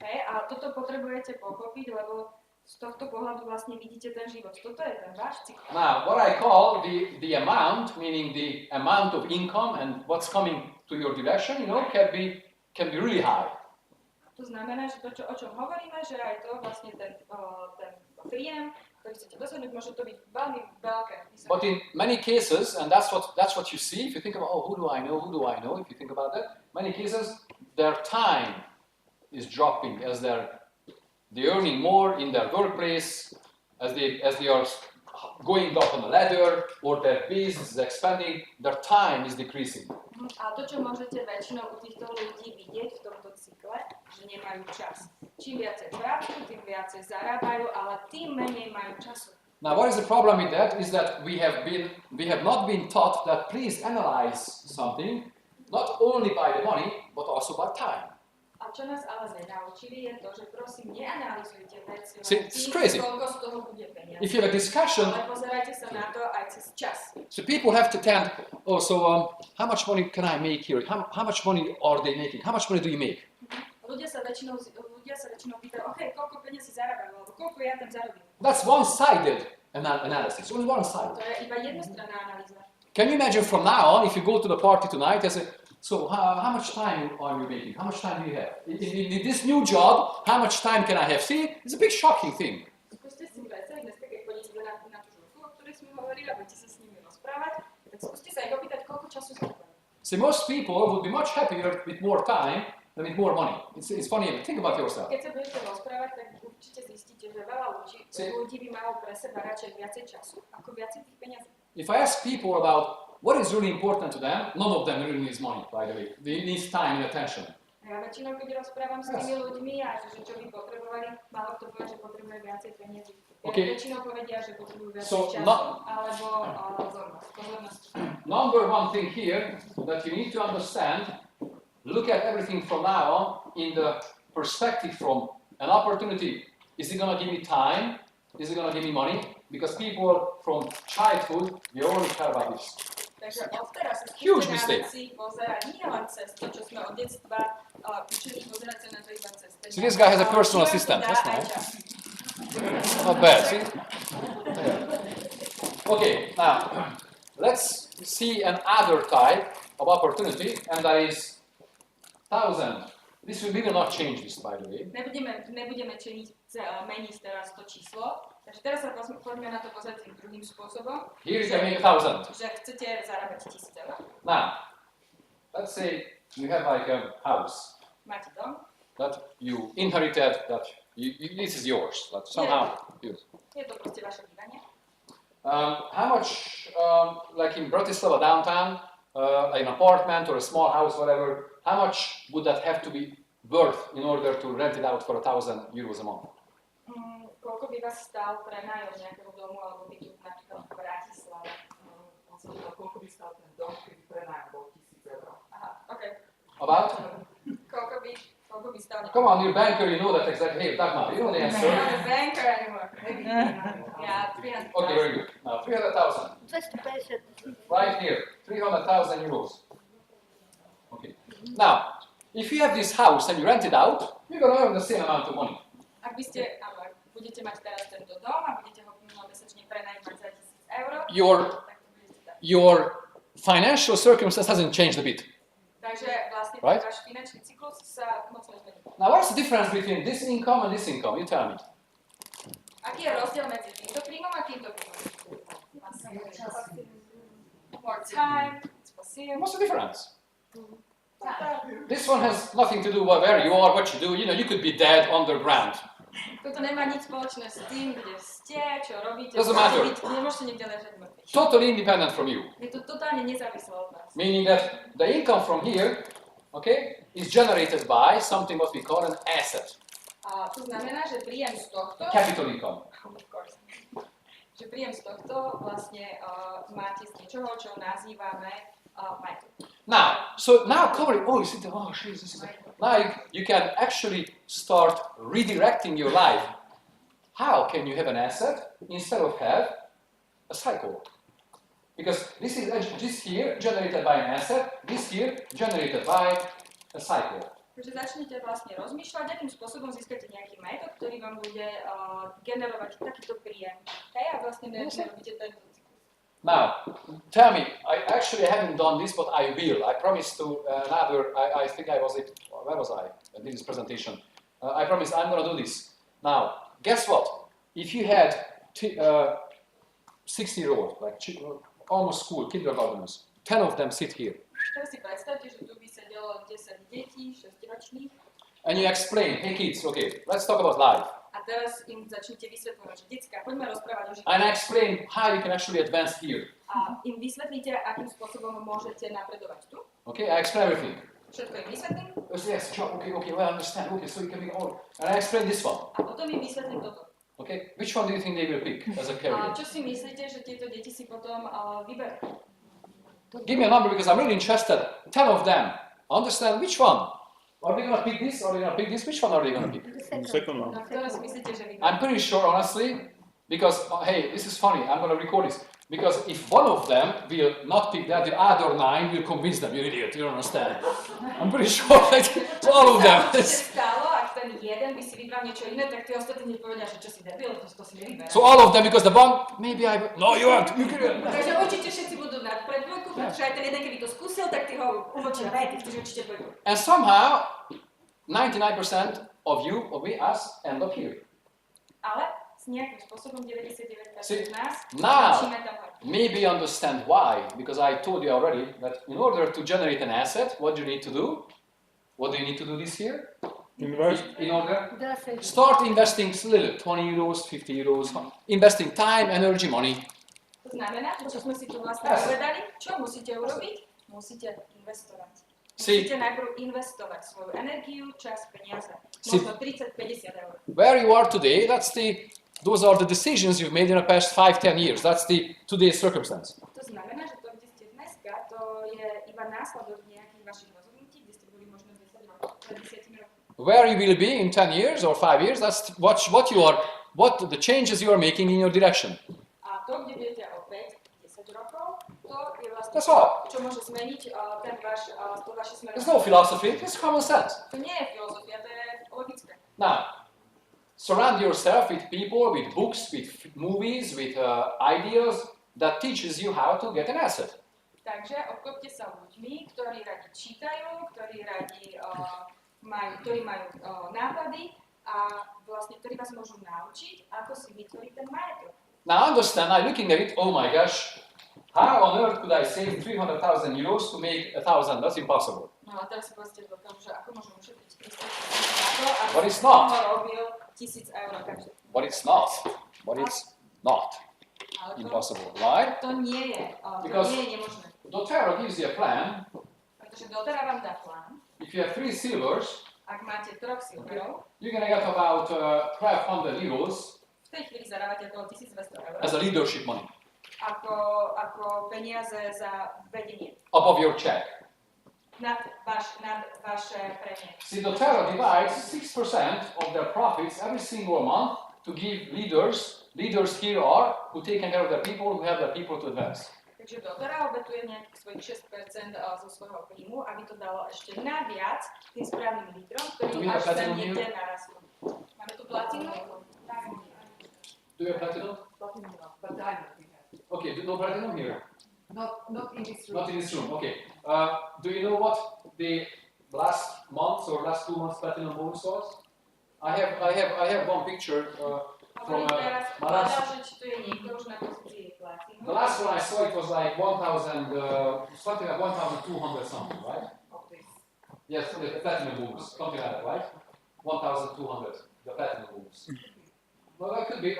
Hej, a toto potrebujete pochopiť, lebo z tohto pohľadu vlastne vidíte ten život. Toto je ten váš cyklus. Now, what I call the amount, meaning the amount of income and what's coming to your direction, you know, can be really high. To znamená, že to, o čom hovoríme, že aj to vlastne ten príjem, ktorý chcete dosiahnuť, môže to byť veľmi veľké. But in many cases, and that's what you see, if you think about, oh, who do I know, if you think about that, many cases, their time is dropping as they're earning more in their workplace, as they are going up on the ladder, or their business is expanding, their time is decreasing. A to, čo môžete väčšinou u týchto ľudí vidieť v tomto cykle, že nemajú čas. Čím viacej pracujú, tým viacej zarábajú, ale tým menej majú času. Now, what is the problem with that? Is that we have not been taught that please analyze something, not only by the money, but also by time. A čo nás ale nenaučili je to, že prosím, neanalizujte veci See, len it's tým, crazy. koľko z toho bude peniaze. If you have a discussion, Ale pozerajte sa na to aj cez čas. so people have to tend, oh, so how much money can I make here? How much money are they making? How much money do you make? Ľudia sa väčšinou pýtajú, OK, koľko peniazí zarábajú, alebo koľko ja tam zarobím. That's one-sided analysis, only one side. To je iba jednostranná analýza. Can you imagine from now on, if you go to the party tonight, they say, so how much time are you making? How much time do you have? In this new job, how much time can I have? See, it's a big shocking thing. Skúste si predstaviť, dneska keď pôjdete na tú žurku, o ktorej sme hovorili, a budete sa s nimi rozprávať, tak skúste sa ich opýtať, koľko času zarábajú. See, most people would be much happier with more time than with more money. It's funny, think about yourself. Keď sa budete rozprávať, tak určite zistíte, že veľa ľudí by malo pre seba radšej viacej času, ako viacej tých peniazí. If I ask people about what is really important to them, none of them really needs money, by the way. They need time and attention. Ja väčšinou, keď rozprávam s tými ľuďmi a že čo by potrebovali, málo kto povie, že potrebuje viacej peniazí. Okay. Väčšinou povedia, že potrebujú viacej So, času, alebo pozornosť. Number one thing here that you need to understand, look at everything from now on in the perspective from an opportunity. Is it going to give me time? Is it going to give me money? Because people from childhood, they only care about this. Takže odteraz sa Huge skúste na mistake. veci pozerať nie len cez to, čo sme od detstva učili, pozerať sa na to iba cez So this guy has a personal assistant, that's nice. Not bad, see? Yeah. Okay, now, let's see another type of opportunity, and that is 1,000. This will really not change this, by the way. Nebudeme meniť teraz to číslo, takže teraz sa poďme na to pozrieť tým druhým spôsobom. Here you can make 1,000. Že chcete zarábať 1,000 eur. Now, let's say you have like a house Máte dom. that you inherited, that this is yours, that somehow yours. Je to proste vaše bývanie. How much, like in Bratislava downtown, an apartment or a small house, whatever, how much would that have to be worth in order to rent it out for 1,000 euros a month? Koľko by vás stál prenájom nejakého domu alebo bytu napríklad v Bratislave? Koľko by stál ten dom, keby prenájom bol 1,000 eur? Aha, OK. About? Koľko by stál? Come on, you're a banker, you know that exactly. Hey, Dagmar, you know the answer. I'm not a banker anymore. Yeah, 300,000. Okay, very good. Now, 300,000. 250. Right here, 300,000 euros. Okay. Now, if you have this house and you rent it out, you're going to earn the same amount of money. Ak budete mať teraz tento dom a budete ho mesačne prenajímať za 1,000 eur, tak to budete tak. Your financial circumstance hasn't changed a bit. Takže vlastne Right? váš finančný cyklus sa moc nezmení. Now, what's the difference between this income and this income? You tell me. Aký je rozdiel medzi týmto príjmom a týmto príjmom? More time, it's passive. What's the difference? This one has nothing to do with where you are, what you do. You know, you could be dead underground. Toto nemá nič spoločné s tým, kde ste, čo robíte. Doesn't matter. Nemôžete niekde ležať mŕtvy. Totally independent from you. Je to totálne nezávislé od vás. Meaning that the income from here, okay, is generated by something what we call an asset. A to znamená, že príjem z tohto, Capital income. of course, že príjem z tohto vlastne máte z niečoho, čo nazývame majetok. Now covering, oh, you see, now you can actually start redirecting your life. How can you have an asset instead of have a cycle? Because this here generated by an asset, this here generated by a cycle. Takže začnete vlastne rozmýšľať, akým spôsobom získate nejaký majetok, ktorý vám bude generovať takýto príjem. Hej, a vlastne robíte tento cyklus. Now, tell me, I actually haven't done this, but I will. I promised to another, I think I was it, where was I did this presentation? I promised I'm going to do this. Now, guess what? If you had 60-year-olds, like almost school, kindergartners, 10 of them sit here. Teraz si predstavte, že tu by sedelo 10 detí, 6-ročných. And you explain, hey kids, okay, let's talk about life. A teraz im začnete vysvetľovať, že decká, poďme rozprávať o živote. And I explain how you can actually advance here. A im vysvetlíte, akým spôsobom môžete napredovať tu. Okay, I explain everything. Všetko im vysvetlím. Yes, okay, well, I understand. Okay, so you can be all. And I explain this one. A potom im vysvetlím toto. Okay, which one do you think they will pick as a career? A čo si myslíte, že tieto deti si potom vyberú? Give me a number because I'm really interested. 10 of them. Understand which one? Are they going to pick this? Are they going to pick this? Which one are they going to pick? The second one. Na ktoré si myslíte, že vyberú? I'm pretty sure, honestly, because, hey, this is funny. I'm going to record this. Because if one of them will not pick that, the other 9 will convince them. You're idiot, you don't understand. I'm pretty sure that all of them. Stalo, ak ten jeden by si vybral niečo iné, tak tí ostatní povedia, že čo si debil, to si nevyberá. So all of them, because the one, maybe I... No, you aren't. You can... Takže určite všetci budú na predvoľku, pretože aj ten jeden, keby to skúsil, tak ty ho umočia. Ty chceš určite predvoľku. And somehow, 99% of you, of me, us, end up here. Ale s nejakým spôsobom 99% See, nás now, končíme tam hore. maybe you understand why, because I told you already that in order to generate an asset, what do you need to do? What do you need to do this year? Invest. In order? Start investing little, 20 euros, 50 euros, investing time, energy, money. To znamená, čo sme si tu vlastne povedali, čo musíte urobiť? Musíte investovať. Musíte najprv investovať svoju energiu, čas, peniaze. Možno 30-50 eur. Where you are today, those are the decisions you've made in the past 5-10 years. That's today's circumstance. To znamená, že to, kde ste dneska, to je iba následok nejakých vašich rozhodnutí, kde ste boli možno 10 rokov, pred 10 rokov. Where you will be in 10 years or 5 years, that's what the changes you are making in your direction. A to, kde budete opäť 10 rokov, to je vlastne That's all. čo môže zmeniť to vaše smerovanie. There's no philosophy, it's common sense. To nie je filozofia, to je logické. Now, surround yourself with people, with books, with movies, with ideas that teaches you how to get an asset. Takže obklopte sa ľuďmi, ktorí radi čítajú, ktorí majú nápady a vlastne ktorí vás môžu naučiť, ako si vytvoriť ten majetok. Now understand, I'm looking at it, oh my gosh, how on earth could I save 300,000 euros to make 1,000? That's impossible. No a teraz si povedzte do toho, že ako môžem ušetriť 300 na to, aby But it's not. som robil 1000 eur každý. But it's not. But it's not Ale impossible. Why? to nie je, Because- to nie je nemožné. doTERRA gives you a plan. Pretože doTERRA vám dá plán, If you have 3 silvers, ak máte 3 silverov, you're gonna get about 1,200 euros v tej chvíli zarábate okolo 1200 eur as a leadership money ako peniaze za vedenie above your check. nad vaše premie. See, doTERRA divides 6% of their profits every single month to give leaders. Leaders here are who take care of their people, who have their people to advance. Takže doTERRA obetuje nejakých svojich 6% zo svojho príjmu, aby to dalo ešte naviac tým správnym lídrom, Tu ktorí máme až platinum sem here? niekde narastú. Máme tu platinu? Do you have platinum? Platinum, but diamond we have. Okay, no platinum here. Not in this room. Not in this room. Okay. Do you know what the last month or last 2 months platinum bonus was? I have one picture from Hovorím teraz, my last. povedal, že či tu je niekto už na pozícii platinu. The last one I saw it was like 1,000, something like 1,200 something, right? Of this. Yes, the platinum bonus, something like that, right? 1,200, the platinum bonus. Well, that could be.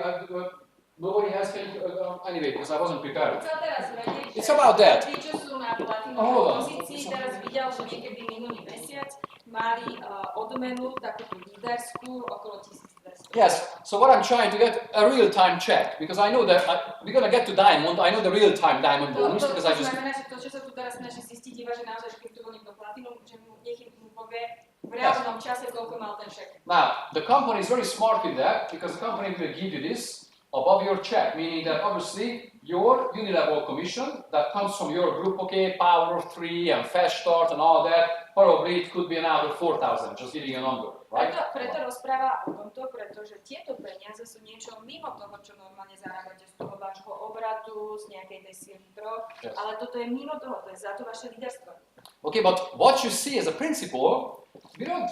Nobody has been anyway because I wasn't prepared. Chcel teraz vedieť, It's about that. tí, čo sú na Hold platinovej on. pozícii, teraz videl, že niekedy minulý mesiac mali odmenu takúto líderskú okolo 1200. Yes, so what I'm trying to get a real-time check, because I know that we're going to get to diamond, I know the real-time diamond bonus, because I To just... znamená, že to, čo sa tu teraz snaží zistiť, iba, že naozaj, že keď tu bol niekto platinum, že nech mu povie v reálnom čase, koľko mal ten šek. Now, the company is very smart with that, because the company will give you this above your check, meaning that obviously your unilevel commission that comes from your group, okay, power of 3 and fast start and all that, probably it could be another 4,000, just giving you a number, right? Preto rozpráva o tomto, pretože tieto peniaze sú niečo mimo toho, čo normálne zarábate z toho vášho obratu, z nejakej tej siely trh, Yes. ale toto je mimo toho, to je za to vaše líderstvo. Okay, but what you see as a principle, we don't,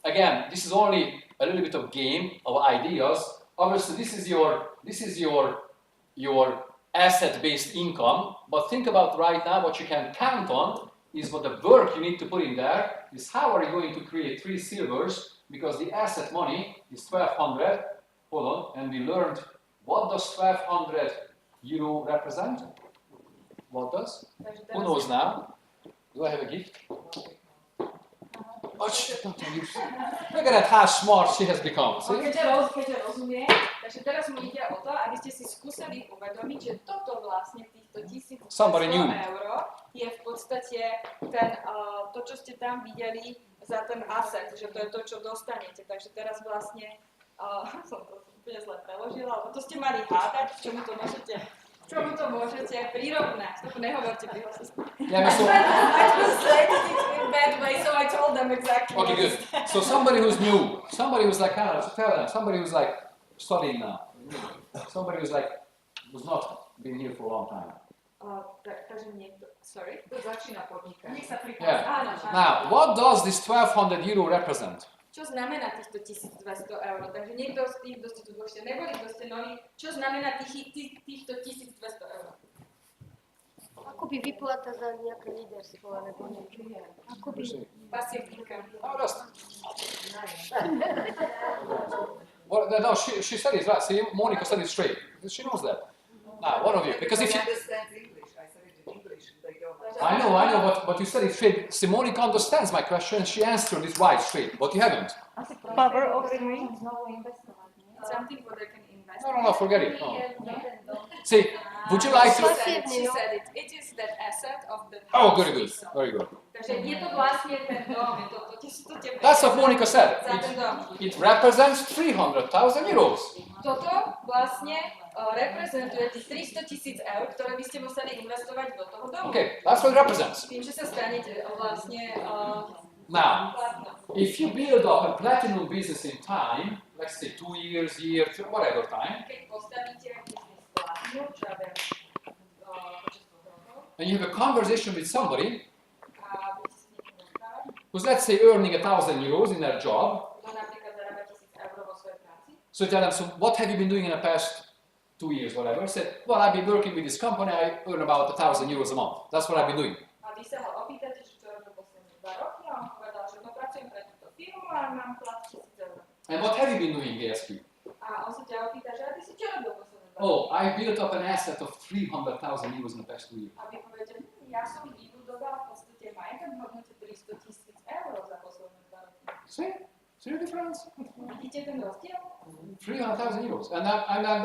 again, this is only a little bit of game of ideas. Obviously, this is your asset-based income, but think about right now what you can count on is what the work you need to put in there is how are you going to create 3 silvers, because the asset money is 1,200, hold on, and we learned what does 1,200 euro represent? What does? Who knows now? Do I have a gift? Oh, look at that, how smart she has become. See? Keďže rozumie, takže teraz mu ide o to, aby ste si skúsili uvedomiť, že toto vlastne týchto 1,200 eur je v podstate ten, to, čo ste tam videli za ten asset, že to je to, čo dostanete. Takže teraz vlastne, som to úplne zle preložila, lebo to ste mali hádať, čomu to môžete prirovnať. To nehovorte pri hlasnosti. Yeah, so, I translated it in bad way, so I told them exactly. okay, good. So somebody who's new, somebody who's like, tell them, somebody who's like studying now, somebody who's like, who's not been here for a long time. Takže niekto, sorry? To začína podnikať. Nech sa pripája. Yeah. Áno. Now, what does this 1,200 euro represent? Čo znamená týchto 1,200 eur? Takže niekto z tých, kto ste tu dlhšie neboli, kto ste noví, čo znamená týchto 1,200 eur? Akoby vyplata za nejaké líderstvo, alebo niečo. Akoby... Pasívka. Oh, that's... Well, no, she said it right. See, Monica said it straight. She knows that. Now, one of you, because if you... understands English, I said it in English, they don't. I know, but you said it straight. See, Monica understands my question, and she answered it right straight, but you haven't. Power of 3. Something what they can invest. No, forget it. No. See, would you like to... She said it. It is that asset of the... Oh, very good, very good. Takže je to vlastne ten dom, to tie That's what Monica said. za ten dom. It represents 300,000 euros. Toto vlastne reprezentuje tých 300,000 eur, ktoré by ste museli investovať do toho domu. Okay, that's what it represents. Tým, že sa stanete vlastne Now, platno. if you build up a platinum business in time, let's say 2 years, whatever time, Keď postavíte biznis platnu, čo ja viem, počas 2 rokov, and you have a conversation with somebody a budete s niekým rozprávať, who's, let's say, earning 1,000 euros in their job, kto napríklad zarába 1,000 eur vo svojej práci, so you tell them, so what have you been doing in the past 2 years, whatever? He said, well, I've been working with this company, I earn about 1,000 euros a month. That's what I've been doing. a vy sa ho opýtate, že čo robil posledné 2 roky, a on povedal, že no pracujem pre túto firmu a mám plat 1,000 eur. And what have you been doing, they ask you? A on sa ťa opýta, že a ty si čo robil posledné 2 roky? Oh, I built up an asset of 300,000 euros in the past 2 years. A vy poviete, ja som vybudoval v podstate majetok v hodnote 300,000 eur za posledné 2 roky. See the difference? Vidíte ten rozdiel? 300,000 euros. And I'm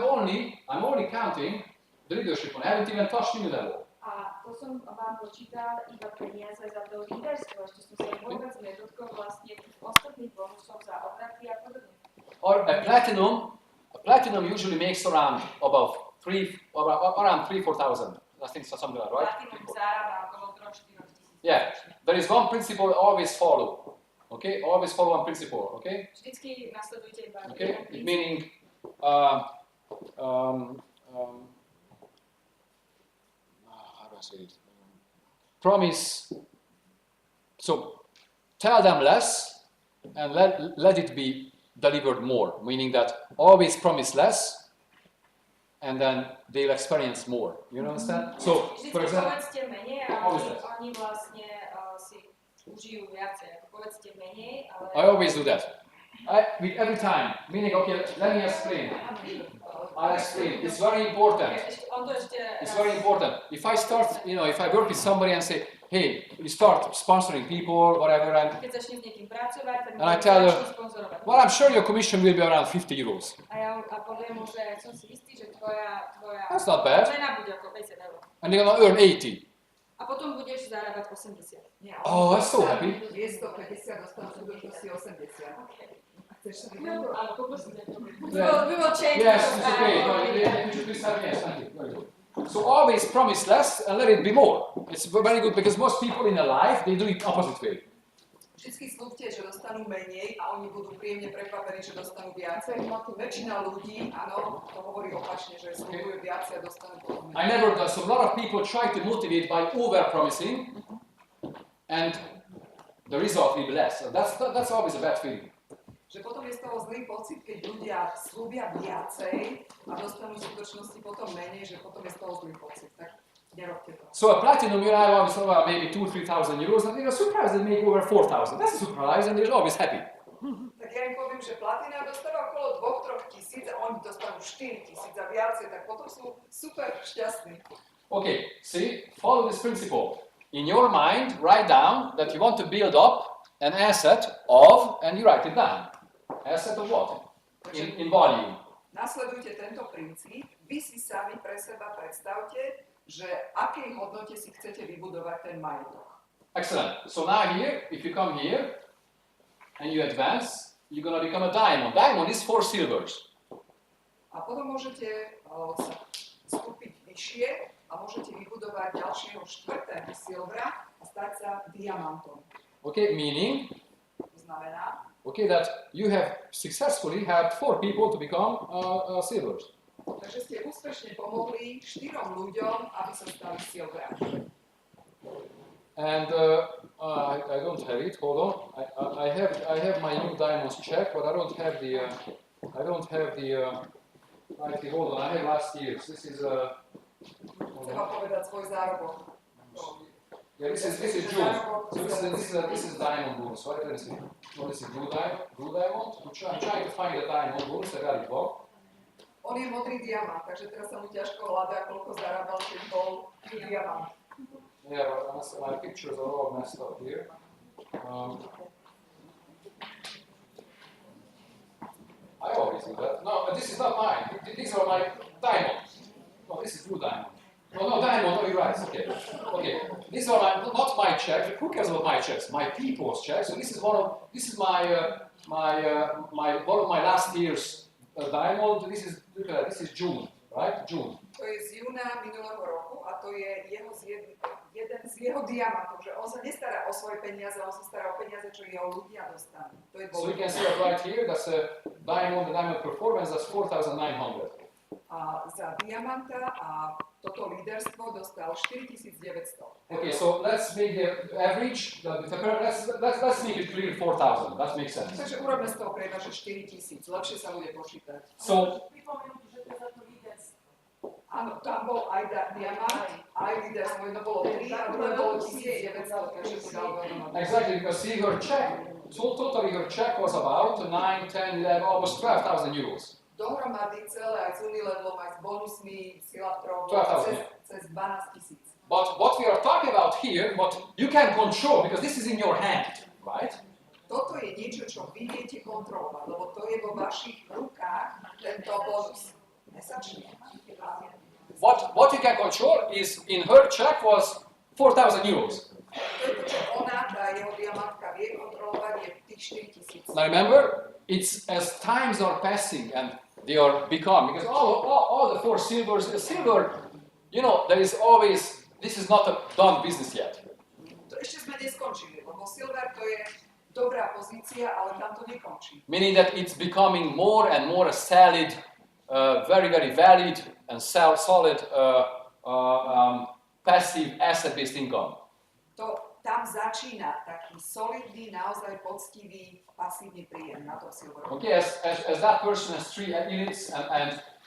only counting the leadership one. I haven't even touched Unilevel. A to som vám počítal iba peniaze za to líderstvo, ešte som sa vôbec nedotkol vlastne tých ostatných bonusov za obraty a podobne. Or a platinum usually makes around 3,000-4,000. I think so, something like that, right? Platinum zarába okolo 3-4 tisíc. Yeah. There is one principle always follow. Okay? Always follow one principle. Okay? Vždycky nasledujte iba Okay? jeden princíp. Meaning, how do I say it? Promise. So tell them less and let it be delivered more. Meaning that always promise less and then they'll experience more. You understand? So, for Vždycky example, povedzte menej a oni vlastne si užijú viacej. Ako povedzte menej, ale... I always do that. With every time. Meaning, okay, let me explain. I'll explain. It's very important. On to ešte It's raz. very important. If I start, if I work with somebody and say, hey, you start sponsoring people, whatever, and Keď začne s niekým pracovať, tak And I tell you- začne sponzorovať. well, I'm sure your commission will be around 50 euros. A poviem mu, že som si istý, že tvoja That's not bad. cena bude ako 50 eur. And you're gonna earn 80. A potom budeš zarábať 80. Nie, Oh, I'm so happy. Miesto 50 dostanú v skutočnosti 80. Chceš sa No, vybrať? ale poprosím ťa. Yeah. We will change Yes, the it's okay. No, yes, thank you. Very good. So always promise less and let it be more. It's very good because most people in their life, they do it opposite way. Vždycky slúbte, že dostanú menej a oni budú príjemne prekvapení, že dostanú viacej. Väčšina ľudí, áno, to hovorí opačne, že slúbujú viacej a dostanú potom menej. I never do. So a lot of people try to motivate by over-promising, and the result will be less. So that's always a bad feeling. Že potom je z toho zlý pocit, keď ľudia slúbia viacej a dostanú v skutočnosti potom menej, že potom je z toho zlý pocit. Tak nerobte to. So a platinum, you have always about maybe 2,000-3,000 euros, and they're surprised they make over 4,000. That's a surprise, and they're always happy. Tak ja im poviem, že platina dostáva okolo 2-3 tisíc a oni dostanú 4 tisíc a viacej, tak potom sú super šťastní. Okay, see, follow this principle. In your mind, write down that you want to build up an asset of, and you write it down. Asset of what? In volume. Nasledujte tento princíp, vy si sami pre seba predstavte, že akej hodnote si chcete vybudovať ten majetok. Excellent. So now here, if you come here, and you advance, you're going to become a diamond. Diamond is 4 silvers. A potom môžete sa vstúpiť vyššie a môžete vybudovať ďalšieho štvrtého silvera a stať sa diamantom. Okay, meaning, To znamená, okay, that you have successfully helped 4 people to become silvers. takže ste úspešne pomohli 4 ľuďom, aby sa stali silverami. And I don't have it. Hold on. I have my new diamonds check, but I don't have the right. Hold on. I have last year's. This is Treba povedať svoj zárobok. yeah. This is June. So this is diamond bonus. Right? Let me see. No, this is blue diamond. I'm trying to find the diamond bonus. I got it wrong. On je modrý diamant, takže teraz sa mu ťažko hľadá, koľko zarábal, keď bol diamant. Yeah, but my pictures are all messed up here. I always do that. No, but this is not mine. These are my diamonds. No, this is blue diamond. No, diamond. No, you're right. Okay. These are not my checks. Who cares about my checks? My people's checks. So this is one of my one of my last year's diamond. This is June, right? June. To je z júna minulého roku a to je jeden z jeho diamantov, že on sa nestará o svoje peniaze, on sa stará o peniaze, čo jeho ľudia dostanú. To je So you can dôležité. see it right here. That's a diamond. The diamond performance. That's 4,900. A za diamanta a toto líderstvo dostal 4,900. Okay, so let's make the average. Let's make it clear 4,000. That makes sense. Takže urobme z toho priemer, že 4,000, lepšie sa bude počítať. So Pripomenúť, že to je za to líderstvo. Áno, tam bol aj diamant, aj líderstvo, jedno bolo 3 a druhé bolo 1,900, takže to dal dohromady. exactly because see your check. So totally your check was about 9, 10, 11, almost 12,000 euros. Dohromady celé aj s Unilevelom, aj s bonusmi, Silatrov, 12,000. cez 12 000. But what we are talking about here, what you can control, because this is in your hand, right? Toto je niečo, čo vy viete kontrolovať, lebo to je vo vašich rukách, tento bonus. Mesačne. What you can control is in her check was 4,000 euros. To je to, čo ona, tá jeho diamantka vie kontrolovať, je tých 4 000. Now remember, it's as times are passing and they are becoming, because all the 4 silvers, the silver, you know, there is always, this is not a done business yet. To ešte sme neskončili, lebo silver to je dobrá pozícia, ale tam to nekončí. Meaning that it's becoming more and more a solid, very, very valid and solid passive asset-based income. Tam začína taký solidný, naozaj poctivý, pasívny príjem na tom silveru. Okay, as that person has 3 units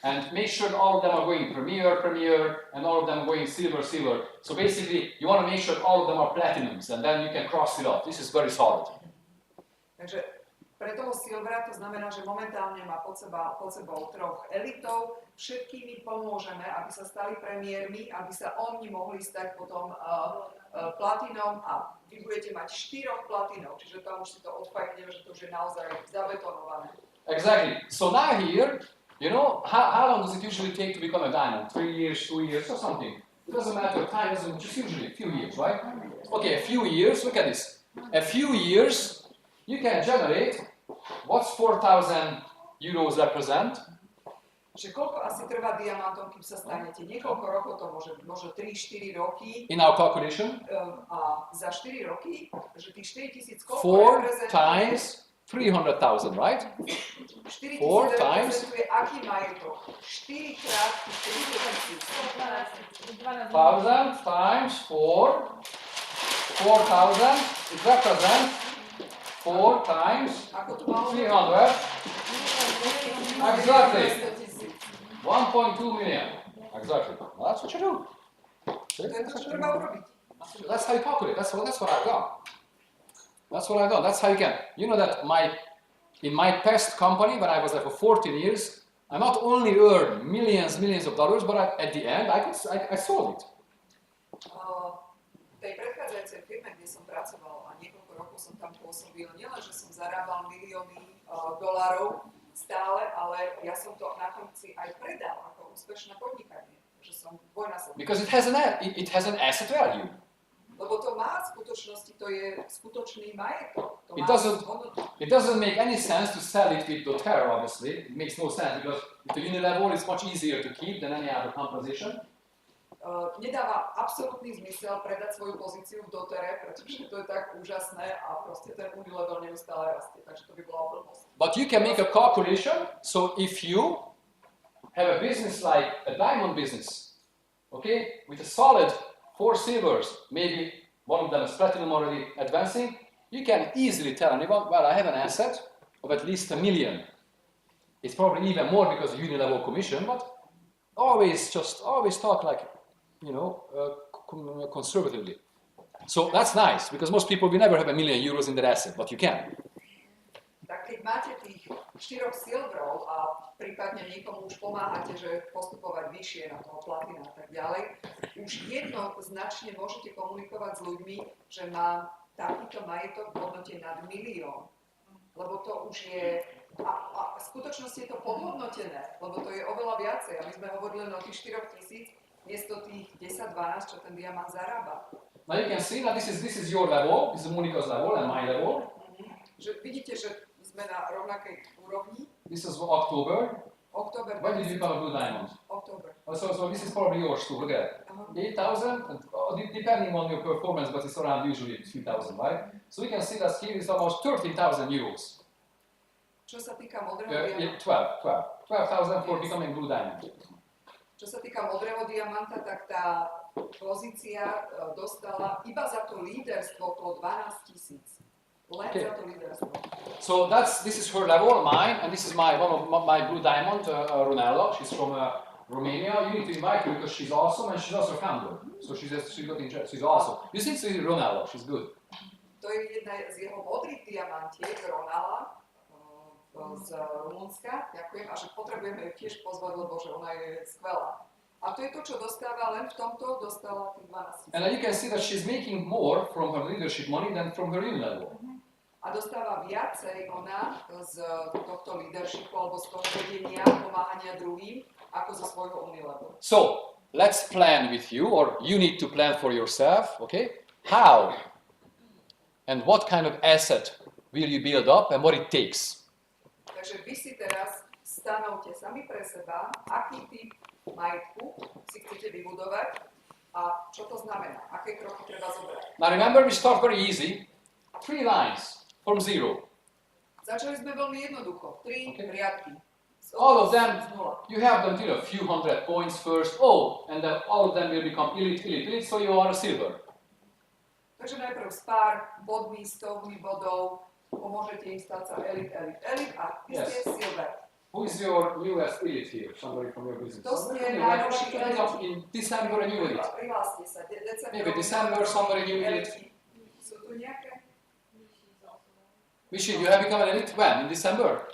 and make sure all of them are going premier, and all of them going silver. So basically, you want to make sure all of them are platinums, and then you can cross it off. This is very solid. Takže pre toho silvera to znamená, že momentálne má pod sebou 3 elitov, všetkými pomôžeme, aby sa stali premiérmi, aby sa oni mohli stať potom platinom a vy budete mať 4 platinov, čiže tam už si to odfajkne, že to už je naozaj zabetonované. Exactly. So now here, you know, how long does it usually take to become a diamond? 3 years, 2 years, or something? It doesn't matter, time doesn't, just usually a few years, right? Okay, a few years, look at this. A few years, you can generate, what's 4,000 euros represent? Že koľko asi trvá diamantom, kým sa stanete? Niekoľko rokov to môže 3-4 roky. In our calculation, A za 4 roky, že tých 4 000 koľko 4 reprezentuje? times 300,000, right? 4 4 000 times? reprezentuje aký majetok? 4 krát 4 000. 1,000 times 4, 4,000, it represents 4 times Ako to malo? 300, exactly. 100 000. 1.2 million. Exactly. Well, that's what you do. See? To je to, čo treba urobiť. That's how you calculate. That's what I've done. That's what I've done. That's how you can. You know that in my past company, when I was there for 14 years, I not only earned millions of dollars, but at the end, I sold it. V tej predchádzajúcej firme, kde som pracoval a niekoľko rokov som tam pôsobil, nielen, že som zarábal milióny dolárov stále, ale ja som to na konci aj predal ako úspešné podnikanie. Takže som dvojnásobne. Because it has an asset value. Lebo to má v skutočnosti, to je skutočný majetok. To It má doesn't- hodnotu. It doesn't make any sense to sell it with doTERRA, obviously. It makes no sense because the unilevel is much easier to keep than any other composition. Nedáva absolútny zmysel predať svoju pozíciu v dotere, pretože to je tak úžasné a proste ten unilevel neustále rastie, takže to by bola blbosť. But you can make a calculation. So if you have a business like a diamond business, okay, with a solid 4 silvers, maybe one of them is platinum already advancing, you can easily tell anyone, well, I have an asset of at least 1 million. It's probably even more because of unilevel commission, but always talk like, you know, conservatively. So that's nice because most people will never have 1 million euros in their asset, but you can. Tak keď máte tých 4 silverov a prípadne niekomu už pomáhate, že postupovať vyššie na toho platina a tak ďalej, už jednoznačne môžete komunikovať s ľuďmi, že mám takýto majetok v hodnote nad 1 milión. Lebo to už je, a v skutočnosti je to podhodnotené, lebo to je oveľa viacej. A my sme hovorili len o tých 4 000, miesto tých 10-12, čo ten diamant zarába. Now you can see that this is your level, this is Monica's level and my level. Že vidíte, že sme na rovnakej úrovni. This is October. Október, When did you become a blue diamond? október. So this is probably yours too. Look at it. 8,000, and depending on your performance, but it's around usually 3,000, right? So we can see that here is almost 13,000 euros. Čo sa týka modrého diamanta, 12,000 for becoming blue diamond. čo sa týka modrého diamanta, tak tá pozícia dostala iba za to líderstvo okolo 12 000. Len Okay. za to líderstvo. So this is her level, mine, and this is one of my blue diamond, Runello. She's from Romania. You need to invite her because she's awesome and she's also a founder. So she's awesome. You see, she's Runello. She's good. To je jedna z jeho modrých diamantiek, Ronala z Rumunska. Ďakujem. A že potrebujeme ju tiež pozvať, lebo že ona je skvelá. A to je to, čo dostáva, len v tomto dostala tých 12 000. And then you can see that she's making more from her leadership money than from her real level. A dostáva viacej ona z tohto leadershipu alebo z toho vedenia, pomáhania druhým, ako zo svojho unilevel. So let's plan with you, or you need to plan for yourself, okay? How and what kind of asset will you build up and what it takes? Takže vy si teraz stanovte sami pre seba, aký typ majetku si chcete vybudovať a čo to znamená, aké kroky treba zobrať. Now remember, we start very easy. 3 lines from 0. Začali sme veľmi jednoducho, 3 Okay. riadky. All of them, Z nula. you have them till a few hundred points first. Oh, and then all of them will become elite, so you are a silver. Takže najprv s pár bodmi, stovmi bodov, pomôžete im stať sa elit a vy ste Yes. silver. Who is your newest elite here? Somebody from your business. To ste Somebody najnovší from your business. In December, a new elite. Prihláste sa. Maybe December, somebody new elite. Sú tu nejaké? Michi, you have become an elite when? In December?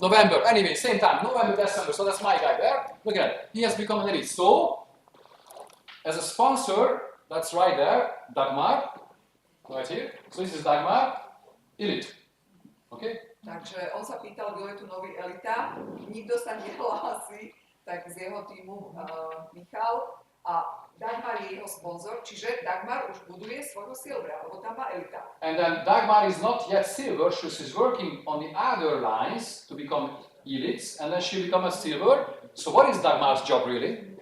November, anyway, same time, November, December, so that's my guy there. Look at it, he has become an elite. So, as a sponsor, that's right there, Dagmar, right here. So this is Dagmar, elite. Okay? Takže on sa pýtal, kto je tu nový elita, nikto sa nehlási, tak z jeho týmu Michal a Dagmar je jeho sponzor, čiže Dagmar už buduje svojho silvera, lebo tam má elita. And then Dagmar is not yet silver, so she's working on the other lines to become elites, and then she'll become a silver. So what is Dagmar's job really?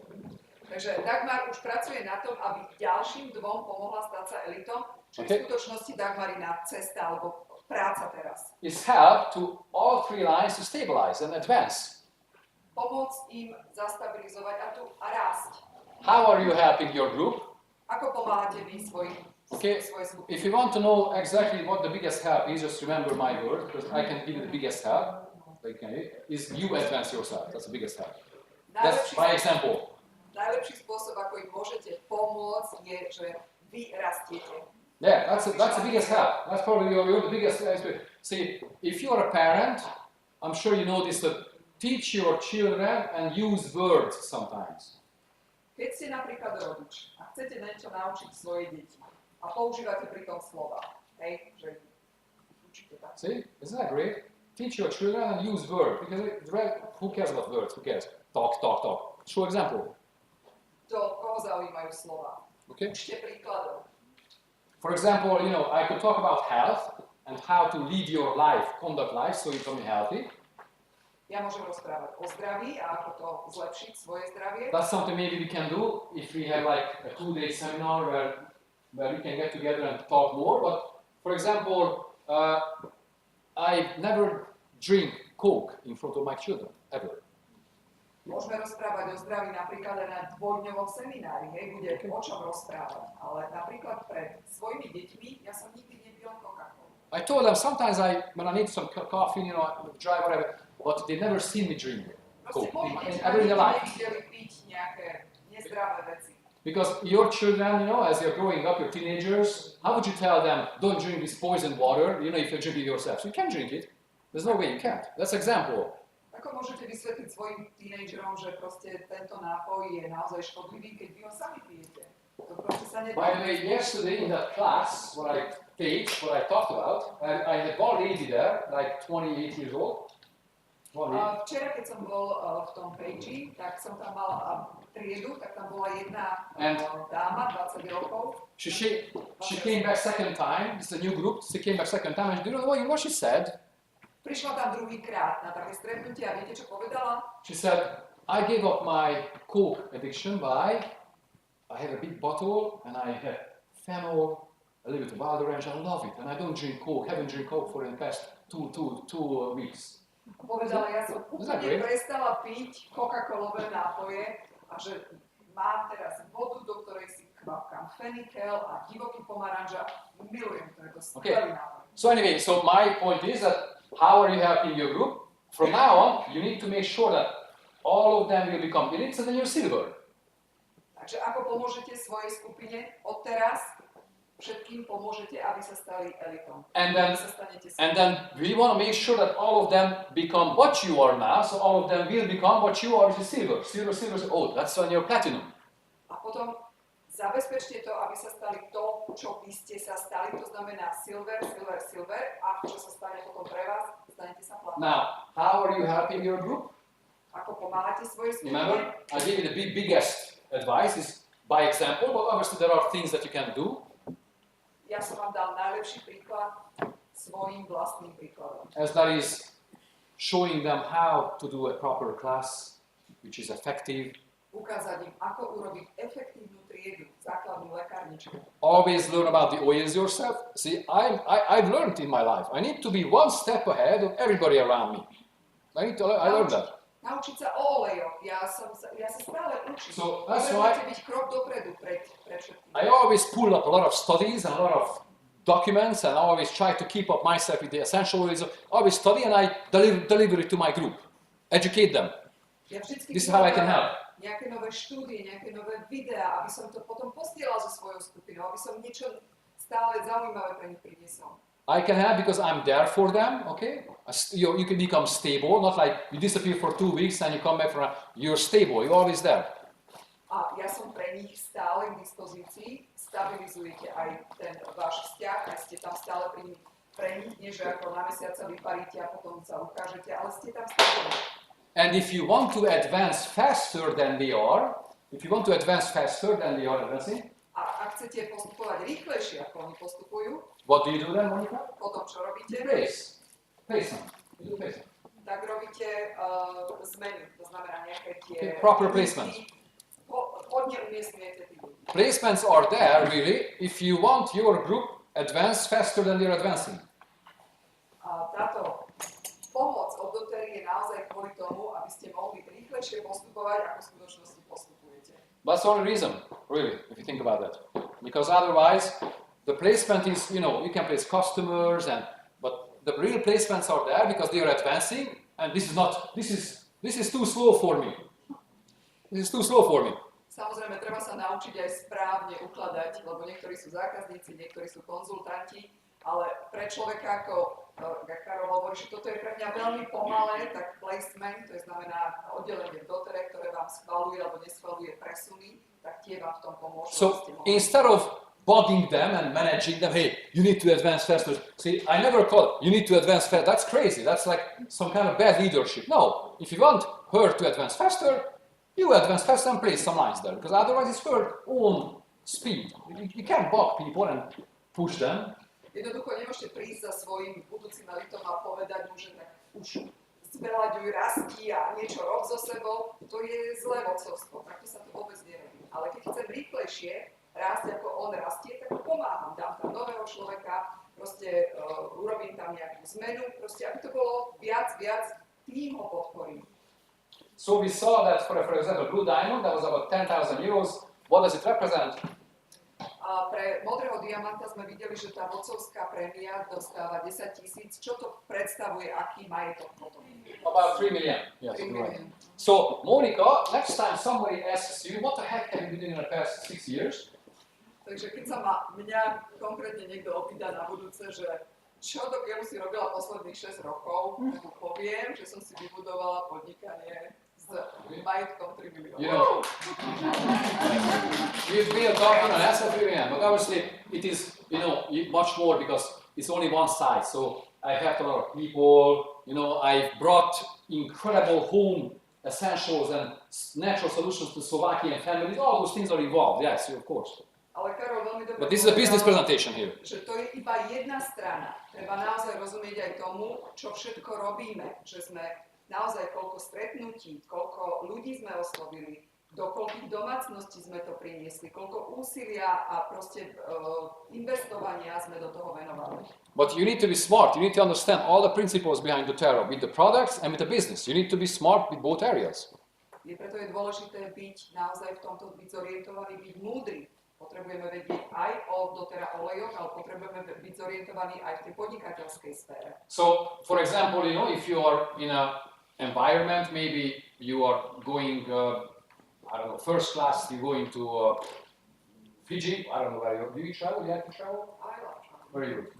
Takže Dagmar už pracuje na tom, aby ďalším dvom pomohla stať sa elitom, čo je v skutočnosti Dagmarina cesta alebo práca teraz. Is help to all three lines to stabilize and advance. Pomôcť im zastabilizovať a rásť. How are you helping your group? Ako pomáhate vy svojej skupine? If you want to know exactly what the biggest help is, just remember my word, because I can give you the biggest help. Okay, is you advance yourself. That's the biggest help. That's my example. Najlepší spôsob, ako im môžete pomôcť, je, že vy rastiete. Yeah, that's the biggest help. That's probably you're the biggest. See, if you're a parent, I'm sure you know this, that teach your children and use words sometimes. Keď ste napríklad rodič a chcete niečo naučiť svoje deti a používate pri tom slova, hej, že učíte tak. See, isn't that great? Teach your children and use words, because who cares about words? Who cares? Talk. Show example. Koho zaujímajú slova. Okay. Učte príkladov. For example, I could talk about health and how to lead your life, conduct life, so you become healthy. Ja môžem rozprávať o zdraví a ako to zlepšiť svoje zdravie. That's something maybe we can do if we have like a 2-day seminar where we can get together and talk more. But for example, I never drink Coke in front of my children, ever. Môžeme rozprávať o zdraví napríklad aj na dvojdňovom seminári, hej, bude o čom rozprávať, ale napríklad pred svojimi deťmi ja som nikdy nepil Coca-Colu. I told them sometimes when I need some coffee, dry whatever, but they never seen me drink Coke in everyday life. Nevideli piť nejaké nezdravé veci. Because your children, as you're growing up, your teenagers, how would you tell them, don't drink this poisoned water, if you're drinking yourself? So you can drink it. There's no way you can't. That's example. Ako môžete vysvetliť svojim tínejdžerom, že proste tento nápoj je naozaj škodlivý, keď vy ho sami pijete? To proste sa nedá. By the way, yesterday in that class, what I talked about, I had one lady there, like 28 years old. Včera, keď som bol v tom Peči, tak som tam mal triedu, tak tam bola jedna dáma, 20 rokov. She came back second time, it's a new group, she came back second time, and do you know what she said? Prišla tam druhýkrát na také stretnutie a viete, čo povedala? She said, I gave up my Coke addiction by, I have a big bottle, and I have phenol, a little bit of wild orange, I love it, and I don't drink Coke, haven't drink Coke for the past two weeks. Povedala, ja som úplne prestala piť Coca-Colové nápoje a že mám teraz vodu, do ktorej si kvapkám fenikel a divoký pomaranža. Milujem to, je to skvelý nápoj. So anyway, so my point is that how are you helping your group? From now on, you need to make sure that all of them will become elites and then you're silver. Takže ako pomôžete svojej skupine od teraz, všetkým pomôžete, aby sa stali elitom. And then we want to make sure that all of them become what you are now, so all of them will become what you are, which is silver. Silver, oh, that's when you're platinum. A potom zabezpečte to, aby sa stali to, čo vy ste sa stali, to znamená silver, a čo sa stane potom pre vás, stanete sa platinum. Now, how are you helping your group? Ako pomáhate svojej skupine? Remember, I gave you the biggest advice is by example, but obviously there are things that you can do. Ja som vám dal najlepší príklad svojím vlastným príkladom. As that is showing them how to do a proper class, which is effective. Ukázať im, ako urobiť efektívnu triedu, základnú lekárničku. Always learn about the oils yourself. See, I've learned in my life. I need to be one step ahead of everybody around me. I learned that. Naučiť sa o olejoch. Ja sa stále učím. So that's why byť krok dopredu pred všetkým. I always pull up a lot of studies and a lot of documents, and I always try to keep up myself with the essential oils. I always study and I deliver it to my group. Educate them. Ja This is how I can help. Nejaké nové štúdie, nejaké nové videá, aby som to potom postielal so svojou skupinou, aby som niečo stále zaujímavé pre nich priniesol. I can help because I'm there for them, okay? You can become stable, not like you disappear for 2 weeks and you come back you're stable, you're always there. A ja som pre nich stále k dispozícii, stabilizujete aj ten váš vzťah, aj ste tam stále pre nich, nie že ako na mesiac sa vyparíte a potom sa ukážete, ale ste tam stále. And if you want to advance faster than they are, advancing, A ak chcete postupovať rýchlejšie, ako oni postupujú, what do you do then, Monica? potom čo robíte? Placement. You do placement. Tak robíte zmeny, to znamená nejaké tie... Okay, proper placement. Hodne umiestňujete tých ľudí. Placements are there, really, if you want your group advance faster than they're advancing. A táto pomoc od dotery je naozaj kvôli tomu, aby ste mohli rýchlejšie postupovať, ako v skutočnosti postupujete. That's the only reason, really, if you think about that. Because otherwise, the placement is, you can place customers, but the real placements are there because they are advancing, and this is too slow for me. This is too slow for me. Samozrejme, treba sa naučiť aj správne ukladať, lebo niektorí sú zákazníci, niektorí sú konzultanti, ale pre človeka, ako Karol hovorí, že toto je pre mňa veľmi pomalé, tak placement, to znamená oddelenie dotere, ktoré vám schvaľuje alebo neschvaľuje presuny, tak tie vám v tom pomôžu. So instead of bugging them and managing them, hey, you need to advance faster. See, I never call you need to advance faster. That's crazy. That's like some kind of bad leadership. No, if you want her to advance faster, you advance faster and place some lines there, because otherwise it's her own speed. You can't bug people and push them. Jednoducho nemôžete prísť za svojím budúcim elitom a povedať mu, že tak už zveľaďuj, rastí a niečo rob so sebou. To je zlé vodcovstvo, takto sa to vôbec nerobí. Ale keď chcem rýchlejšie rásť, ako on rastie, tak pomáham. Dám tam nového človeka, proste urobím tam nejakú zmenu, proste aby to bolo viac, tým ho podporím. So we saw that, for example, Blue Diamond, that was about 10,000 euros. What does it represent? A pre modrého diamanta sme videli, že tá vodcovská prémia dostáva 10 000. Čo to predstavuje, aký majetok potom? About 3 million. Yes, 3 million. So, Monica, next time somebody asks you, what the heck have you been doing in the past 6 years? Takže keď sa mňa konkrétne niekto opýta na budúce, že čo do keľu si robila posledných 6 rokov, tak mu poviem, že som si vybudovala podnikanie s majetkom 3 miliónov. You built up an asset 3 million, but obviously it is, much more because it's only one side. So I helped a lot of people, I brought incredible home essentials and natural solutions to Slovakian families. All those things are involved, yes, of course. Ale Karol veľmi dobre But this is a business presentation here. Že to je iba jedna strana. Treba naozaj rozumieť aj tomu, čo všetko robíme. Že sme naozaj koľko stretnutí, koľko ľudí sme oslovili, do koľkých domácností sme to priniesli, koľko úsilia a proste investovania sme do toho venovali. But you need to be smart. You need to understand all the principles behind doTERRA with the products and with the business. You need to be smart with both areas. Preto je dôležité byť naozaj v tomto byť zorientovaný, byť múdry. Potrebujeme vedieť aj o doTERRA olejoch, ale potrebujeme byť zorientovaní aj v tej podnikateľskej sfére. So, for example, if you are in an environment, maybe you are going, first class, you're going to Fiji. I don't know where do you travel? You have to travel? I love travel. Very good.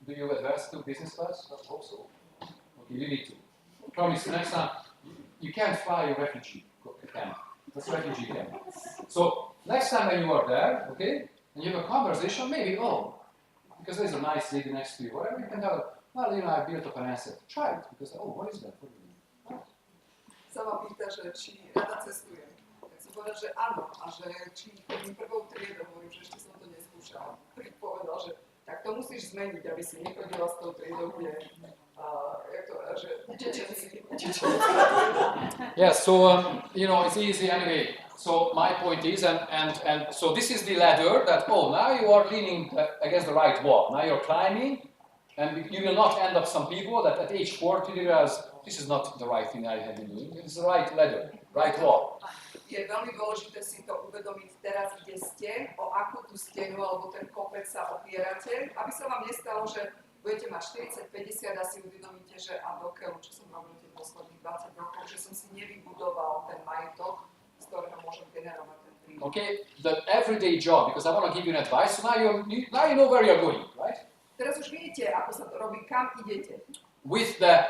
Do you advance to business class? I hope so. Okay, you need to. Promise next time you can't fly a refugee camp. That's refugee camp. So next time when you are there, okay, and you have a conversation, maybe because there's a nice lady next to you, whatever, you can tell her, well, I built up an asset. Try it, because what is that? Sa ma pýta, že či rada cestujem. Tak som povedal, že áno, a že či chodím prvou triedou, hovorím, že ešte som to neskúšala. Tak povedal, že tak to musíš zmeniť, aby si nechodila s tou triedou, kde Yes, so it's easy anyway. So my point is, and so this is the ladder that now you are leaning against the right wall. Now you're climbing, and you will not end up some people that at age 40 realize this is not the right thing I have been doing. It's the right ladder, right wall. Je veľmi dôležité si to uvedomiť teraz, kde ste, o akú tú stenu alebo ten kopec sa opierate, aby sa vám nestalo, že budete mať 40-50 a si uvedomíte, že a dokeľu, čo som robil tie posledných 20 rokov, že som si nevybudoval ten majetok, z ktorého môžem generovať ten príjem. Okay, the everyday job, because I want to give you an advice, so now you know where you're going, right? Teraz už viete, ako sa to robí, kam idete. With the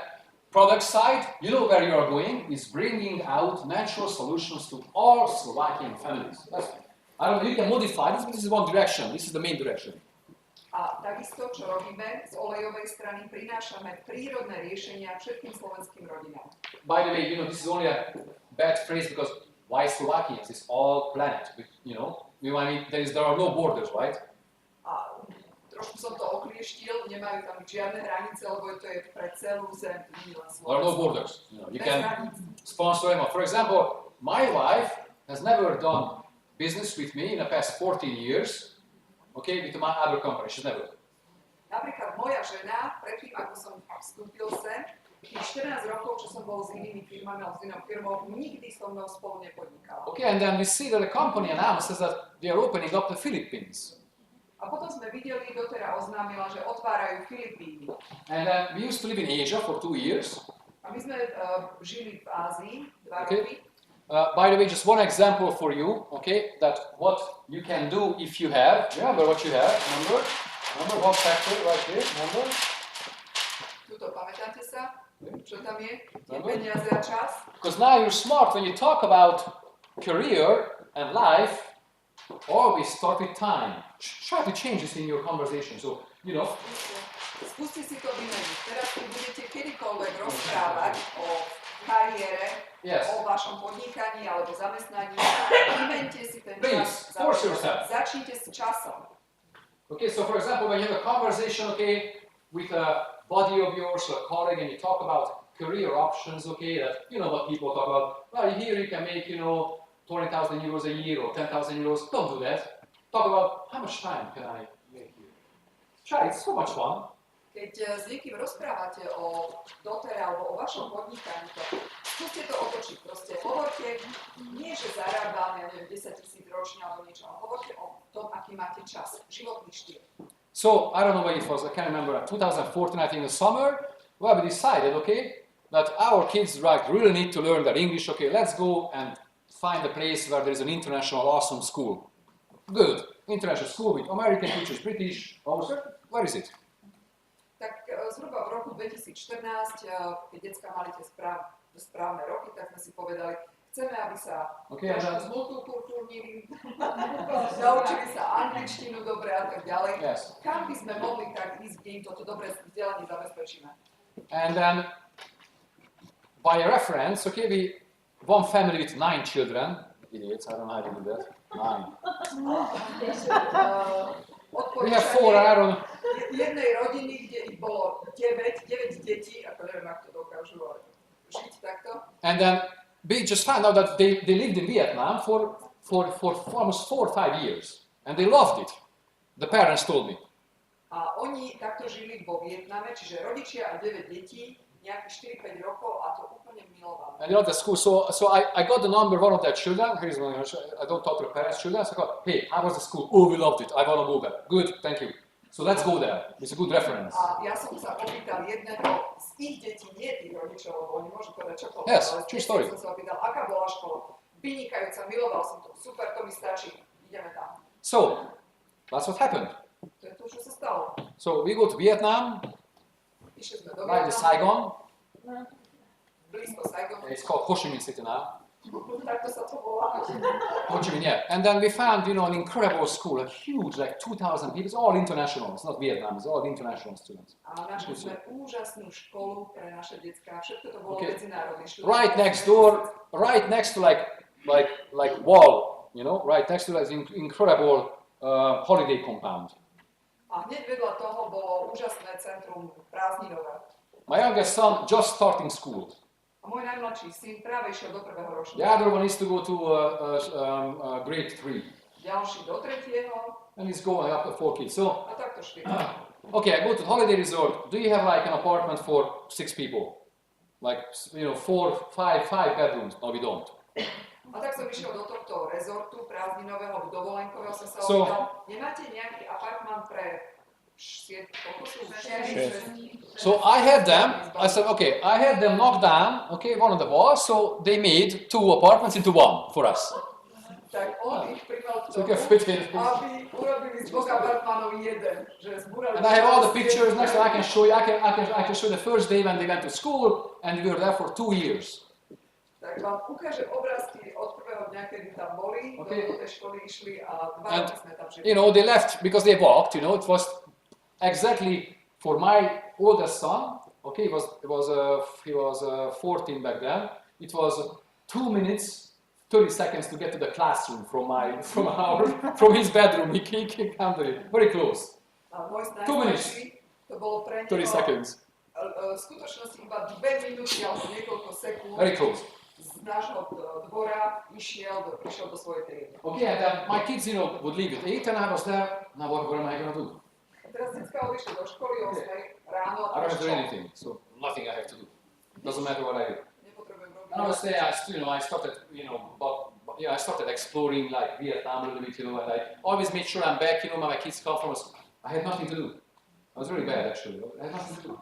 product side, you know where you are going, is bringing out natural solutions to all Slovakian families. I don't know, you can modify this, but this is one direction. This is the main direction. A takisto, čo robíme z olejovej strany, prinášame prírodné riešenia všetkým slovenským rodinám. By the way, you know, this is only a bad phrase because why Slovakians? It's all planet. You know, I mean, there are no borders, right? A trošku som to oklieštil, nemajú tam žiadne hranice, lebo to je pre celú zem, nie len There are no Slovensko. borders. You know, you Bez can hraníc. sponsor anyone. For example, my wife has never done business with me in the past 14 years. Okay, with my other company, she's never. Napríklad moja žena, predtým ako som vstúpil sem, tých 14 rokov, čo som bol s inými firmami, alebo s inou firmou, nikdy so mnou spolu nepodnikala. Okay, and then we see that the company announces that they are opening up the Philippines. A potom sme videli, dotera oznámila, že otvárajú Filipíny. And then we used to live in Asia for 2 years. A my sme žili v Ázii 2 Okay. roky. By the way, just one example for you, okay, that what you can do if you have, remember what you have, remember one factor right here, remember? Tuto, pamätáte sa? Čo tam je? Tie Dobre. peniaze a čas. Because now you're smart when you talk about career and life, always start with time. Try to change this in your conversation. So, you know, Skúste si to vymeniť. Teraz, keď budete kedykoľvek rozprávať o kariére, yes. o vašom podnikaní alebo zamestnaní, vymente si ten Please, čas. force yourself. Začnite s časom. Okay, so for example, when you have a conversation, okay, with a buddy of yours or a colleague and you talk about career options, okay, that, you know what people talk about, well, here you can make, you know, 20,000 euros a year or 10,000 euros. Don't do that. Talk about how much time can I make here. Try, it's so much fun. Keď s niekým rozprávate o dotere alebo o vašom podnikaní, skúste to otočiť. Proste hovorte, nie že zarábam, ja neviem, 10 000 ročne alebo niečo, ale hovorte o tom, aký máte čas, životný štýl. So, I don't know when it was, I can't remember, 2014, I think in the summer, well, we decided, okay, that our kids really need to learn their English, okay, let's go and find a place where there is an international awesome school. Good. International school with American teachers, British, Austrian, where is it? Tak zhruba v roku 2014, keď decká mali tie správne roky, tak sme si povedali, chceme, aby sa trošku zmultikultúrnili, naučili sa angličtinu dobre a tak ďalej. Yes. Kam by sme mohli tak ísť, kde im toto dobré vzdelanie zabezpečíme? And then, by reference, okay, one family with 9 children, idiots, I don't know how to do that, 9. We have 4, I don't know. Jednej rodiny, kde ich bolo 9 detí, ako neviem, ako to dokážu žiť takto. And then we just found out that they lived in Vietnam for almost 4 or 5 years. And they loved it. The parents told me. A oni takto žili vo Vietname, čiže rodičia a 9 detí, nejakých 4-5 rokov a to úplne milovali. And you know the school, so I got the number of one of their children. Here's one, I don't talk to the parents' children. So I go, hey, how was the school? Oh, we loved it. I want to go there. Good, thank you. So let's go there. It's a good reference. A ja som sa opýtal jedného z ich detí, nie tých rodičov, lebo oni môžu povedať čokoľvek, Yes, ale true z story. detí som sa opýtal, aká bola škola. Vynikajúca, miloval som to, super, to mi stačí, ideme tam. So that's what happened. To je to, čo sa stalo. So we go to Vietnam, Išli sme do right to Vietnamu, Saigon. blízko Saigonu, It's called Ho Chi Minh City now. takto sa to volá. Ho Chi Minh, yeah. And then we found, you know, an incredible school, a huge, like 2,000 people. It's all international. It's not Vietnam. It's all international students. A našli sme úžasnú školu pre naše decká, všetko to bolo Okay. medzinárodné štúdium. Right next door, right next to like wall, you know, right next to that incredible holiday compound. A hneď vedľa toho bolo úžasné centrum prázdninové. My youngest son just starting school. A môj najmladší syn práve išiel do prvého The ročníka. other one needs to go to grade 3, Ďalší do tretieho and he's going up to 4 kids. So, a takto šli. okay, I go to the holiday resort. Do you have like an apartment for 6 people? Like, you know, 4, 5 bedrooms? No, we don't. A tak som išiel do tohto rezortu prázdninového, dovolenkového, som sa So- opýtal, nemáte nejaký apartman pre 7, koľko sú? 6. So I had them knock down, okay, one of the walls, so they made 2 apartments into 1 for us. tak on ich primal k So you tomu, can fit in. aby urobili z dvoch apartmanov jeden, že zbúrali... And I have all the pictures next, so I can show you. I can show the first day when they went to school, and we were there for 2 years. Tak vám ukáže obrázky od prvého dňa, kedy tam boli, Okay. do tej školy išli a 2 And, roky sme tam žili. you know, they left because they walked. You know, it was exactly for my oldest son. Okay, he was 14 back then. It was 2 minutes, 30 seconds to get to the classroom from his bedroom. He came there, very close. A môj 2 minutes, najstarší, to bolo pre 30 neho seconds, v skutočnosti iba 2 minúty alebo niekoľko sekúnd very close. z nášho dvora prišiel do svojej triedy. Okay, and then my kids, you know, would leave at 8, and I was there. Now what am I going to do? A teraz decka odišli do školy o 8 ráno I don't a have to do čo? anything, so nothing I have to do. Doesn't matter what I do. Nepotrebujem robiť. And I was there, I started, I started exploring like Vietnam a little bit, you know, and I always made sure I'm back, you know, where my kids come from. I had nothing to do. I was really bad actually. I had nothing to do.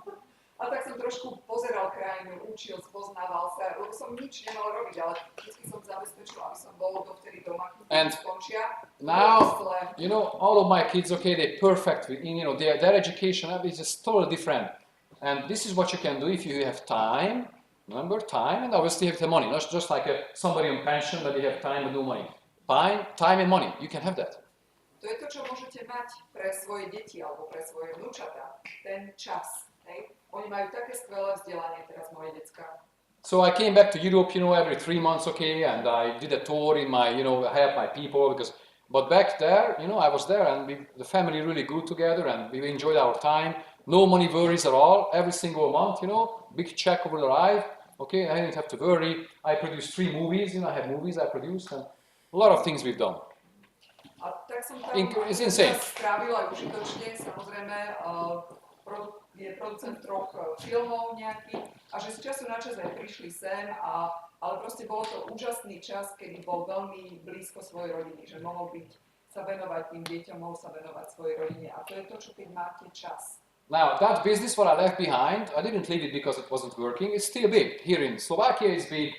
A tak som trošku pozeral krajinu, učil, spoznával sa, lebo som nič nemal robiť, ale vždy som zabezpečil, aby som bol dovtedy doma, And keď skončia. now, Zle. you know, all of my kids, okay, they're perfect. You know, their education is just totally different. And this is what you can do if you have time. Remember, time, and obviously you have the money. Not just like somebody on pension that they have time and no money. Time and money. You can have that. To je to, čo môžete mať pre svoje deti alebo pre svoje vnúčatá. Ten čas. Hej? Oni majú také skvelé vzdelanie teraz, moje decká. So I came back to Europe, you know, every 3 months, okay, and I did a tour in my, you know, help my people but back there, you know, I was there and the family really grew together and we enjoyed our time. No money worries at all, every single month, you know, big check will arrive, okay, I didn't have to worry. I produced 3 movies, you know, I have movies I produced and a lot of things we've done. A tak som tam It's insane. strávila aj užitočne, samozrejme, je producent 3 filmov nejakých a že z času na čas aj prišli sem, ale proste bolo to úžasný čas, kedy bol veľmi blízko svojej rodiny, že mohol sa venovať tým deťom, mohol sa venovať svojej rodine a to je to, čo keď máte čas. Now, that business what I left behind, I didn't leave it because it wasn't working. It's still big. Here in Slovakia, it's big.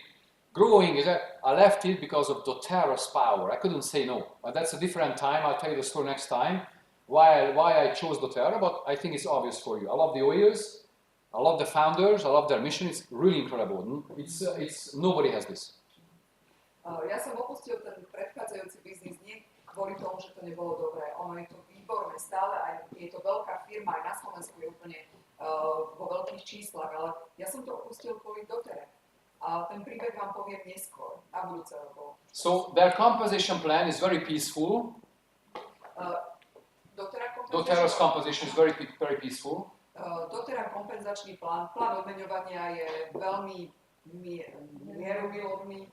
Growing, I left it because of doTERRA's power. I couldn't say no. But that's a different time. I'll tell you the story next time. Why I chose doTERRA, but I think it's obvious for you. I love the oils. I love the founders. I love their mission. It's really incredible. It's nobody has this. Ja som opustil ten predchádzajúci biznis nie kvôli tomu, že to nebolo dobré. Ono je to výborné, stále aj je to veľká firma, aj na Slovensku je úplne vo veľkých číslach, ale ja som to opustil kvôli doTERRA. A ten príbeh vám poviem neskôr, na budúce rokov. So their compensation plan is very peaceful. doTERRA's composition is very peaceful. doTERRA kompenzačný plán odmeňovania je veľmi mierumilovný.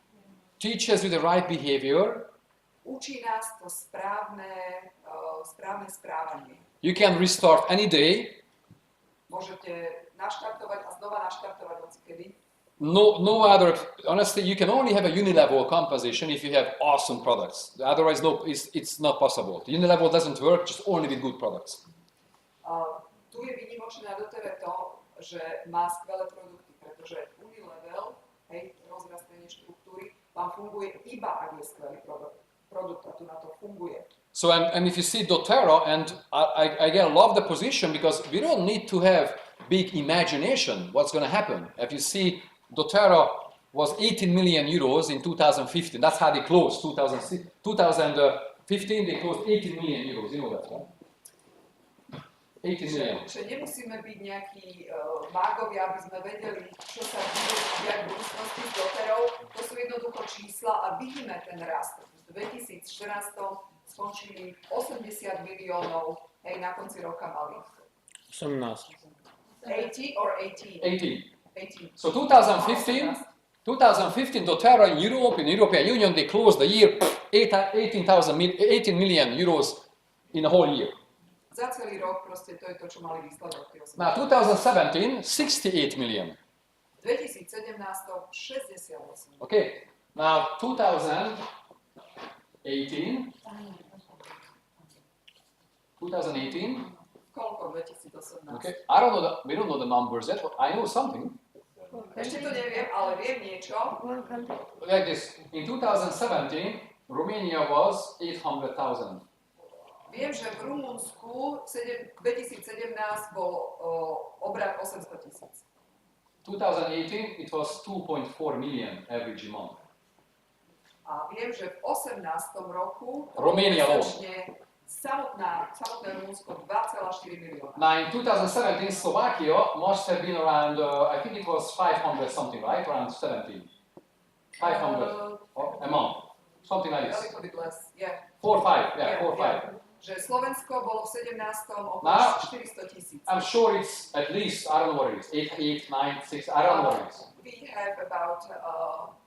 Teaches you the right behavior. Učí nás to správne správanie. You can restart any day. Môžete naštartovať a znova naštartovať hocikedy. No other, honestly, you can only have a unilevel compensation if you have awesome products. Otherwise, no, it's not possible. The unilevel doesn't work just only with good products. Tu je výnimočné na doTERRA to, že má skvelé produkty, pretože Unilevel, hej, rozrastenie štruktúry, vám funguje iba, ak je skvelý produkt a tu na to funguje. So, and if you see doTERRA, and I again love the position because we don't need to have big imagination what's going to happen. If you see doTERRA was 18 million euros in 2015. That's how they closed. 2015 they closed 18 million euros. You know that, right? 18 million. Že nemusíme byť nejakí mágovia, aby sme vedeli, čo sa bude diať v budúcnosti s doTERRou. To sú jednoducho čísla a vidíme ten rast. V 2014 skončili 80 miliónov, hej, na konci roka mali. 18. 80 or 18? 18. So 2015 doTERRA in European Union, they closed the year 18 million euros in a whole year. Za celý rok proste to je to, čo mali výsledok. Now 2017, 68 million. 2017 68. Okay, now 2018, Koľko 2018? okay, we don't know the numbers yet, but I know something. Ešte to neviem, ale viem niečo. Like this, in 2017, Romania was 800,000. Viem, že v Rumunsku 2017 bol obrat 800 000. 2018 it was 2.4 million average month. A viem, že v 18. roku Romania mesačne samotné Rumunsko 2,4 milióna. Now in 2017 Slovakia must have been around, I think it was 500 something, right? Around 17. 500 a month. Something like A this. little bit less, yeah. 4 or 5, yeah, 4 or 5. Že Slovensko bolo v 17. okolo Now, 400 000. I'm sure it's at least, I don't know what it is, 8, 9, 6, I don't know what it is. We have about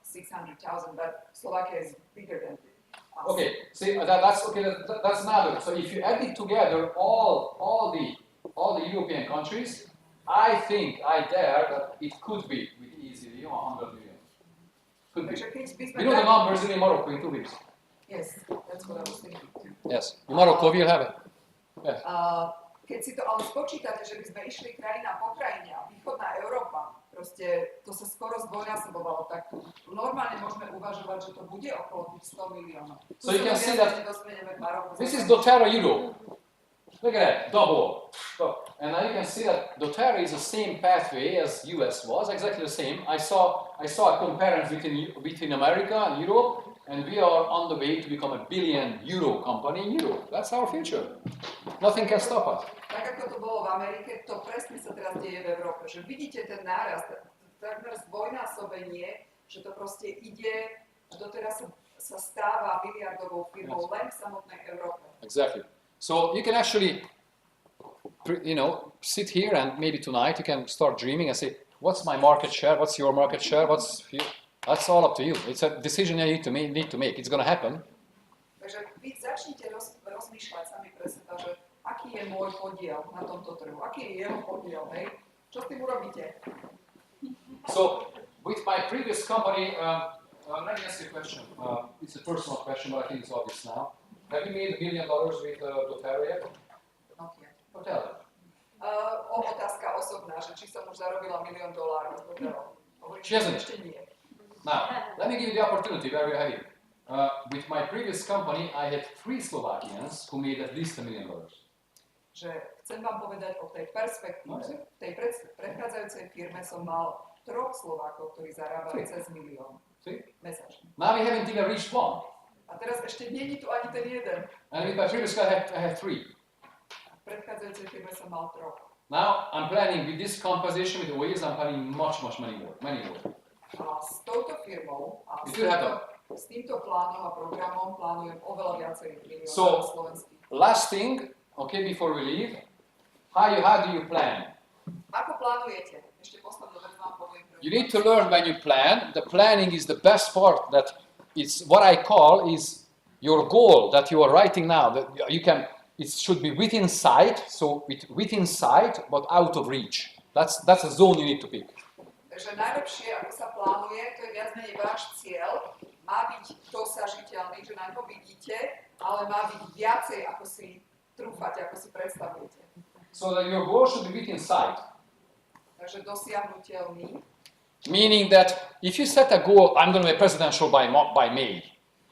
600,000, but Slovakia is bigger than us. Okay, see that's okay. That's another. So if you add it together, all the European countries, I dare that it could be with easily 100 million. Could be. Takže keď by sme We know the numbers in Morocco in 2 weeks. Yes, that's what I was thinking too. Yes, in Morocco we'll have it. Yes. Keď si to ale spočítate, že by sme išli krajina po krajine a východná Európa, proste to sa skoro zdvojnásobovalo, tak normálne môžeme uvažovať, že to bude okolo tých 100 miliónov. So you can see that this is This doTERRA Europe. Look at that, double. Look. And now you can see that doTERRA is the same pathway as US was, exactly the same. I saw a comparison between America and Europe, and we are on the way to become a €1 billion company in Europe. That's our future. Nothing can stop us. Tak ako to bolo v Amerike, to presne sa teraz deje v Európe, že vidíte ten nárast, takmer zdvojnásobenie, že to proste ide, doteraz sa stáva miliardovou firmou len v samotnej Európe. Exactly. So you can actually, sit here and maybe tonight you can start dreaming and say, what's my market share? What's your market share? That's all up to you. It's a decision you need to make. It's going to happen. Takže vy začnite rozmýšľať sami pre seba, že aký je môj podiel na tomto trhu, aký je jeho podiel, hej? Čo s tým urobíte? So with my previous company, let me ask you a question. It's a personal question, but I think it's obvious now. Have you made $1 million with doTERRA yet? Okay. doTERRA. Otázka osobná, že či som už zarobila $1 milión z doTERRA. Hovorím, She hasn't. ešte nie. Now, let me give you the opportunity where we're heading. With my previous company, I had 3 Slovakians who made at least $1 million. Že chcem vám povedať o tej perspektíve. V tej predchádzajúcej firme som mal 3 Slovákov, ktorí zarábali cez $1 milión mesačne. Now we haven't even reached 1. A teraz ešte nie je tu ani ten jeden. And with my previous guy, I had 3. V predchádzajúcej firme som mal 3. Now I'm planning with this composition, with the ways, I'm planning much many more. A s touto firmou a s týmto plánom a programom plánujem oveľa viacej miliónov slovenských. Last thing, okay, before we leave, how do you plan? Ako plánujete? Ešte poslednú vec vám poviem. You need to learn when you plan. The planning is the best part. That it's what I call is your goal that you are writing now. That you can. It should be within sight. So within sight, but out of reach. That's a zone you need to pick. Takže najlepšie, ako sa plánuje, to je viac menej váš cieľ. Má byť dosažiteľný, že na ňo vidíte, ale má byť viacej, ako si trúfate, ako si predstavujete. So that your goal should be within sight. Takže dosiahnutelný. Meaning that if you set a goal, I'm going to be presidential by May.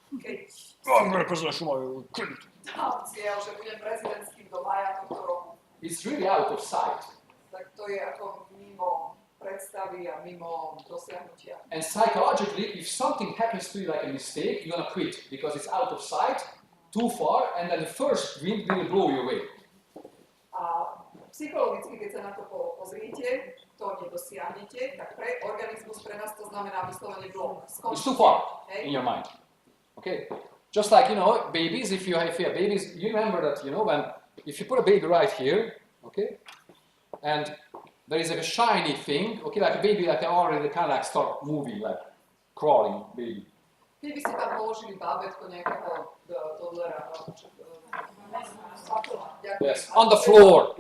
Keď I'm going to presidential by credit. mám cieľ, že budem prezidentským do mája tohto roku, It's really out of sight. tak to je ako mimo predstavy a mimo dosiahnutia. And psychologically, if something happens to you like a mistake, you're gonna quit because it's out of sight, too far, and then the first wind will blow you away. A psychologicky, keď sa na to pozriete, to nedosiahnete, tak pre organizmus, pre nás to znamená vyslovene blow. It's too far in your mind. Okay? Just like, babies, if you have babies, you remember that, if you put a baby right here, okay, and there is a shiny thing, okay, like a baby that can already kind of like start moving, like crawling baby. Keby ste tam položili bábätko nejakého toddlera, Yes, on the floor.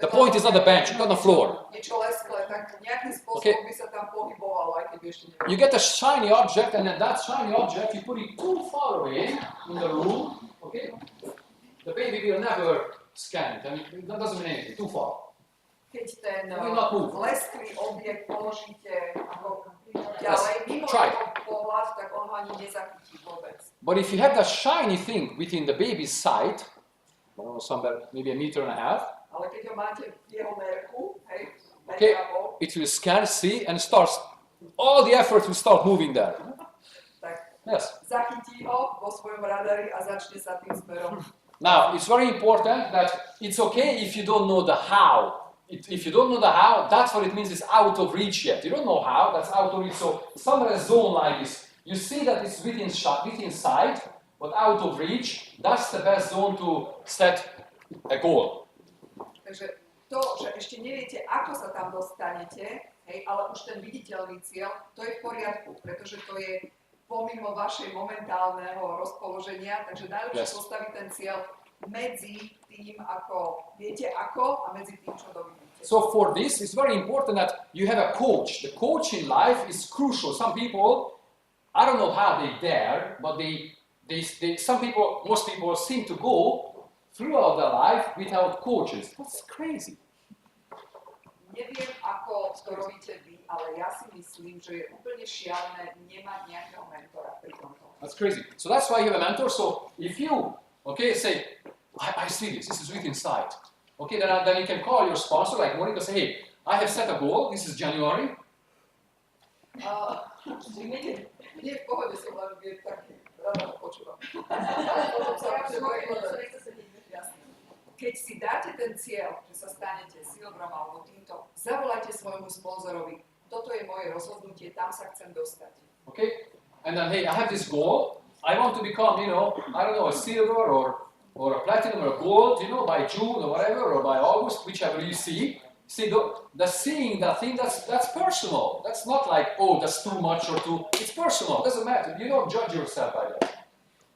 The point is not the bench, it's on the floor. Niečo lesklé, tak nejakým spôsobom by sa tam pohybovalo, aj keby ešte nebolo. You get a shiny object, and then that shiny object, you put it too far away in the room, okay? The baby will never scan it, it doesn't mean anything, too far. Keď ten Will not move. lesklý objekt položíte ako ďalej, mimo Try. toho pohľad, tak on ho ani nezachytí vôbec. But if you have that shiny thing within the baby's side, I don't know, somewhere maybe 1.5 meters, Ale keď ho máte v jeho merku, hej, okay, metra bol, it will scan, see, and starts, all the effort will start moving there. tak Yes. zachytí ho vo svojom radari a začne sa tým smerom. Now, it's very important that it's okay if you don't know the how. If you don't know the how, that's what it means it's out of reach yet. You don't know how, that's out of reach. So somewhere a zone like this, you see that it's within sight, but out of reach, that's the best zone to set a goal. Takže to, že ešte neviete, ako sa tam dostanete, hej, ale už ten viditeľný cieľ, to je v poriadku, pretože to je pomimo vašej momentálneho rozpoloženia, takže najlepšie postaviť ten cieľ medzi tým, ako viete ako a medzi tým, čo dovidíte. So for this, it's very important that you have a coach. The coach in life is crucial. Some people, I don't know how they dare, but most people seem to go throughout their life without coaches. That's crazy. Neviem, ako to robíte vy, ale ja si myslím, že je úplne šialené nemať nejakého mentora pri tomto. That's crazy. So that's why you have a mentor. So if you, okay, say, I see this is within sight. Okay, then you can call your sponsor, like Monica, say, hey, I have set a goal, this is January. Nie v pohode som len vie taký, počúvam. Keď si dáte ten cieľ, že sa stanete silverom alebo týmto, zavolajte svojmu sponzorovi. Toto je moje rozhodnutie, tam sa chcem dostať. Okay, and then hey, I have this goal. I want to become, I don't know, a silver or a platinum or a gold, by June or whatever, or by August, whichever you see. See, the seeing that thing, that's personal. That's not like, oh, that's too much or too. It's personal. It doesn't matter. You don't judge yourself by that.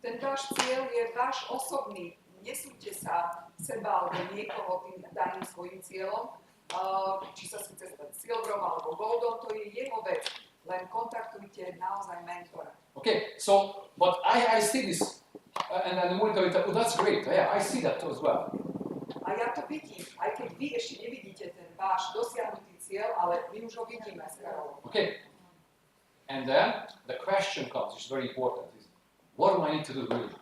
Ten váš cieľ je váš osobný. Nesúďte sa seba alebo niekoho tým daným svojim cieľom. Či sa chce stať silverom alebo goldom, to je jeho vec. Len kontaktujte naozaj mentora. Okay, so, but I see this, and then Monica will tell, oh, that's great. Yeah, I see that too as well. A ja to vidím, aj keď vy ešte nevidíte ten váš dosiahnutý cieľ, ale my už ho vidíme s Karolom. Okay, and then the question comes, which is very important, is, what do I need to do really?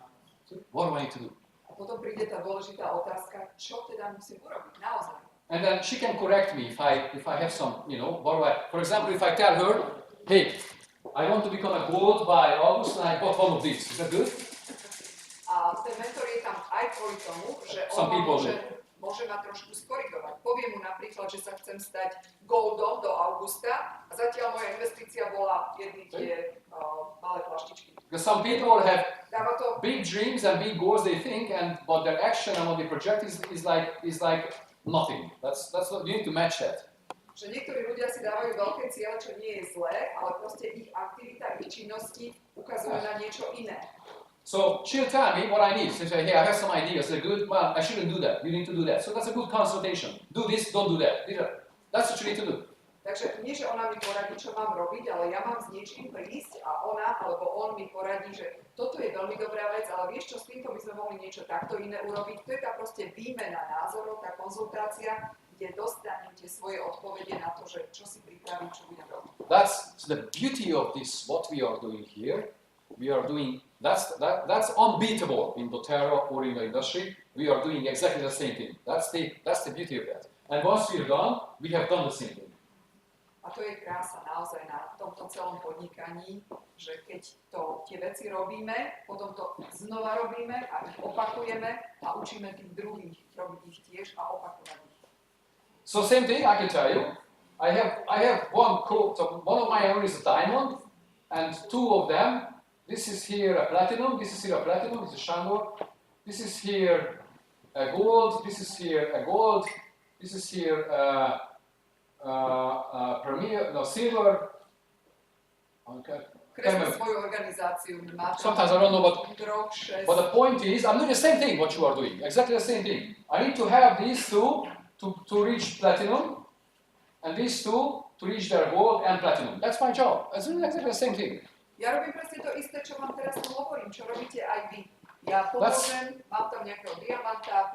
What do I need to do? A potom príde tá dôležitá otázka, čo teda musím urobiť naozaj. And then she can correct me if I have some, what do I, for example, if I tell her, hey, I want to become a gold by August and I bought one of these, is that good? A ten mentor je tam aj kvôli tomu, že on môže ma trošku skorigovať. Poviem mu napríklad, že sa chcem stať goldom do augusta a zatiaľ moja investícia bola jedny tie malé plaštičky. Because some people have big dreams and big goals they think, but their action and what they project is like nothing. That's what you need to match that. Že niektorí ľudia si dávajú veľké ciele, čo nie je zlé, ale proste ich aktivita, ich činnosti ukazujú na niečo iné. So she'll tell me what I need. She'll say, hey, I have some ideas. They're good. Well, I shouldn't do that. You need to do that. So that's a good consultation. Do this, don't do that. That's what you need to do. Takže nie, že ona mi poradí, čo mám robiť, ale ja mám s niečím prísť a ona alebo on mi poradí, že toto je veľmi dobrá vec, ale vieš čo, s týmto by sme mohli niečo takto iné urobiť. To je tá proste výmena názorov, tá konzultácia, kde dostanete svoje odpovede na to, že čo si pripravím, čo budem robiť. That's the beauty of this, what we are doing here. We are doing, that's unbeatable in doTERRA or in the industry. We are doing exactly the same thing. That's the beauty of that. And once we're done, we have done the same thing. A to je krása naozaj na tomto celom podnikaní, že keď tie veci robíme, potom to znova robíme a ich opakujeme a učíme tých druhých robiť ich tiež a opakovať ich. So same thing, I can tell you. I have one quote, so one of my own is a diamond, and two of them, this is here a platinum, this is here a platinum, this is Shandor, this is here a gold, this is here a gold, this is here silver. Okay. Svoju organizáciu máte. Sometimes I don't know but the point is, I'm doing the same thing what you are doing, exactly the same thing. I need to have these two to reach platinum, and these two to reach their gold and platinum. That's my job. I'm doing exactly the same thing. Ja robím presne to isté, čo vám teraz tu hovorím, čo robíte aj vy. Ja pomôžem, mám tam nejakého diamanta,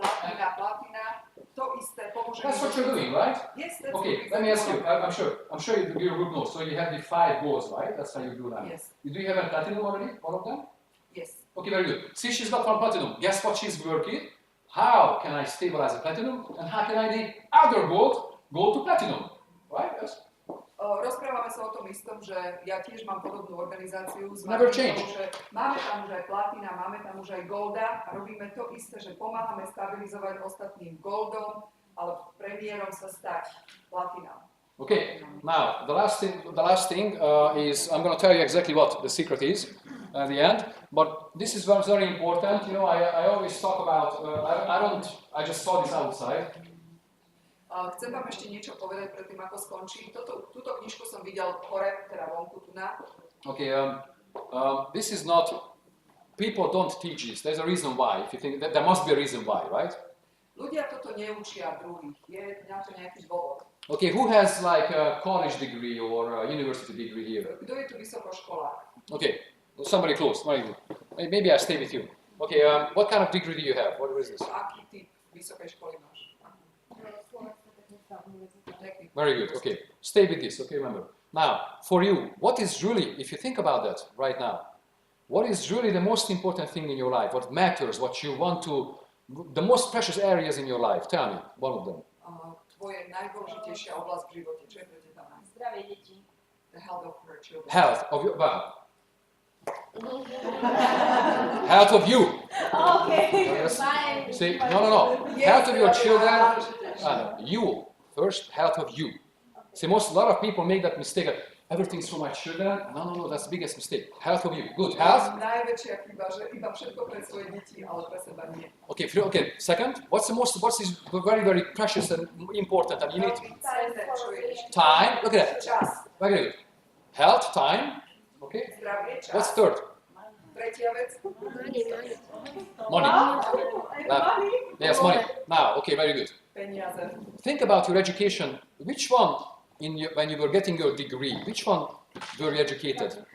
platina, to isté, pomôže That's what you're doing, right? Yes, that's Okay, what let me ask you. we're I'm sure your group knows. So you have the 5 goals, right? That's how you do that. Yes. Do you have a platinum already? All of them? Yes. Okay, very good. See, she's got 1 platinum. Guess what she's working? How can I stabilize a platinum? And how can I the other goal go to platinum? Right? Yes. Rozprávame sa o tom istom, že ja tiež mám podobnú organizáciu. Never change. Že máme tam už aj platina, máme tam už aj golda a robíme to isté, že pomáhame stabilizovať ostatným goldom, ale premiérom sa stať platinám. Okay, now the last thing is I'm going to tell you exactly what the secret is at the end. But this is very important. You know, I always talk about. I just saw this outside. Chcem vám ešte niečo povedať predtým, ako skončím. Túto knižku som videl hore, teda vonku tu na. Okay, this is not. People don't teach this. There's a reason why. If you think that there must be a reason why, right? Ľudia toto neučia druhých. Je na to nejaký dôvod. Okay, who has like a college degree or a university degree here? Kto je tu vysokoškolák? Okay, somebody close. Very good. Maybe I stay with you. Okay, what kind of degree do you have? What is this? Aký typ vysokej školy máš? Very good. Okay, stay with this. Okay, remember. Now, for you, what is really, if you think about that right now, what is really the most important thing in your life? What matters? What you want to, the most precious areas in your life? Tell me, one of them. Tvoje najdôležitejšia oblasť v živote, čo je pre teba Zdravie detí. The health of her children. Health of your, well, health of you. Okay. Yes. Fine. See, no. Health of your children. You first. Health of you. See, a lot of people make that mistake. Everything's for my children. No, that's the biggest mistake. Health of you. Good. Health. Najväčšia chyba, že iba všetko pre svoje deti, ale pre seba nie. Okay. Second. What's is very, very precious and important, and you need time. Look at that. Čas. Very good. Health, time. Okay. Zdravie, čas. What's third? Tretia vec. Money. Yes, money. Now, okay, very good. Peniaze. Think about your education. Which one, when you were getting your degree, which one were you educated?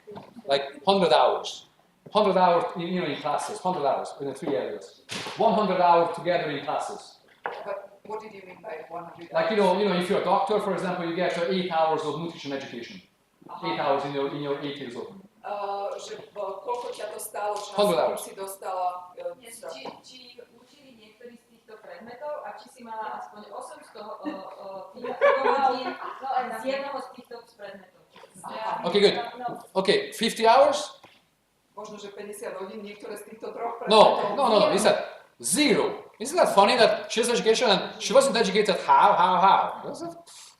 Like 100 hours. 100 hours in classes, 100 hours in the 3 areas. 100 hours together in classes. But what did you mean by 100 hours? Like, if you're a doctor, for example, you get 8 hours of nutrition education. 8 hours in your 8 years old. Že koľko ťa to stálo času, 100 hours. si dostala... Či učili niektorý z týchto predmetov a či si mala aspoň 800 hodín z jednoho z týchto predmetov. Okay, good. Okay, 50 hours? Možno, že 50 hodín niektoré z týchto troch No. predmetov. He said 0. Isn't that funny that she has education and she wasn't educated how? That's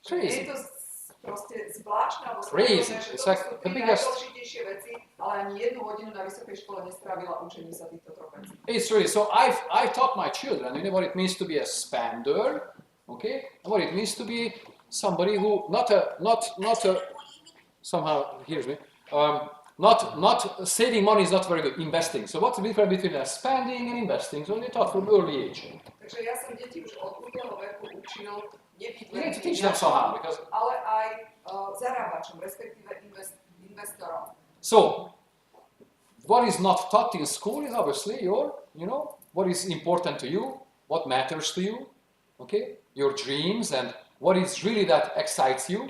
crazy. Je to proste zvláštne, alebo Crazy. že It's to like sú the tie biggest- najdôležitejšie veci, ale ani 1 hodinu na vysokej škole nestrávila učení sa týchto troch vecí. It's really so. I've taught my children. You know what it means to be a spender, okay? And what it means to be somebody who not somehow hears me. Not saving money is not very good. Investing. So what's the difference between spending and investing? So they taught from early age. Takže ja som deti už od útleho veku učil nebyť You len need to teach them somehow because. ale aj zarábačom, respektíve investorom. So, what is not taught in school is obviously what is important to you, what matters to you, okay, your dreams, and what is really that excites you.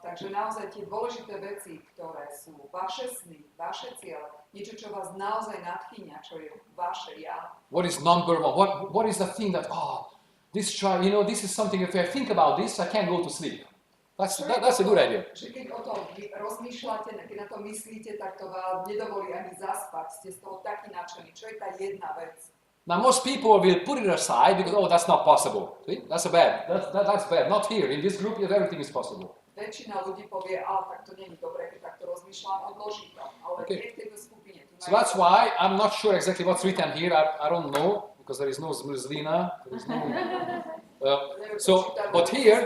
Takže naozaj tie dôležité veci, ktoré sú vaše sny, vaše ciele, niečo, čo vás naozaj nadchýňa, čo je vaše ja. What is number one? What is the thing that this is something. If I think about this, I can't go to sleep. That's a good idea. Že keď o tom rozmýšľate, keď na to myslíte, tak to vám nedovolí ani zaspať. Ste z toho taký nadšení. Čo je tá jedna vec? Now most people will put it aside because that's not possible. See? That's bad. Not here. In this group, everything is possible. Väčšina ľudí povie, tak to nie je dobré, keď takto rozmýšľam, odloží to. Ale nie v tejto skupine. So that's why I'm not sure exactly what's written here. I don't know because there is no zmrzlina. But here,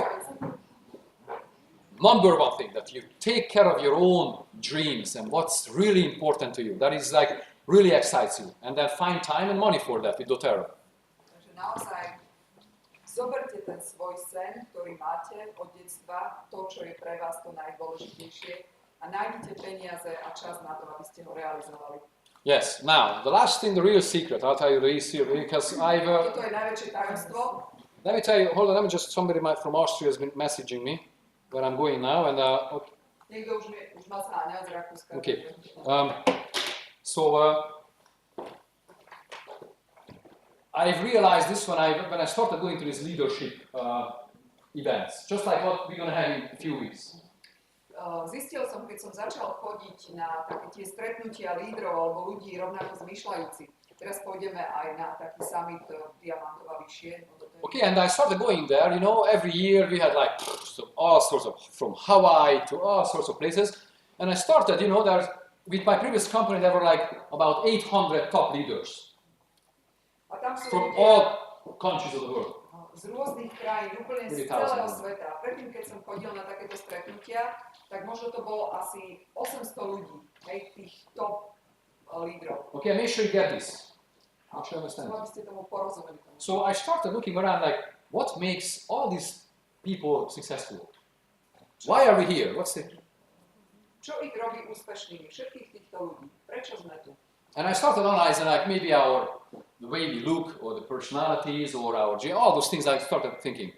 number one thing that you take care of your own dreams and what's really important to you. That is like really excites you, and then find time and money for that with doTERRA. Takže naozaj zoberte ten svoj sen, ktorý máte od detstva, to, čo je pre vás to najdôležitejšie a nájdite peniaze a čas na to, aby ste ho realizovali. Yes. Now, the last thing, the real secret. I'll tell you the real secret because I've. Toto je najväčšie tajomstvo. Let me tell you. Hold on. Let me just. Somebody from Austria has been messaging me where I'm going now, and okay. Niekto už ma zháňa z Rakúska. Okay. So I've realized this when I started going to these leadership events, just like what we're going to have in a few weeks. Zistil som, keď som začal chodiť na také tie stretnutia lídrov alebo ľudí rovnako zmýšľajúcich. Teraz pôjdeme aj na taký summit Diamantová vyššie. Okay, and I started going there. You know, every year we had like all sorts of, from Hawaii to all sorts of places. And I started, you know, there's with my previous company, there were like about 800 top leaders from all countries of the world. Z rôznych krajín, úplne z celého sveta. Predtým, keď som chodil na takéto stretnutia, tak možno to bolo asi 800 ľudí, hej, tých top lídrov. Okay, make sure you get this. Make sure you understand. So I started looking around like, what makes all these people successful? Why are we here? What's the... Čo ich robí úspešnými? Všetkých týchto ľudí. Prečo sme tu? And I started analyzing like maybe the way we look, or the personalities, or all those things. I started thinking.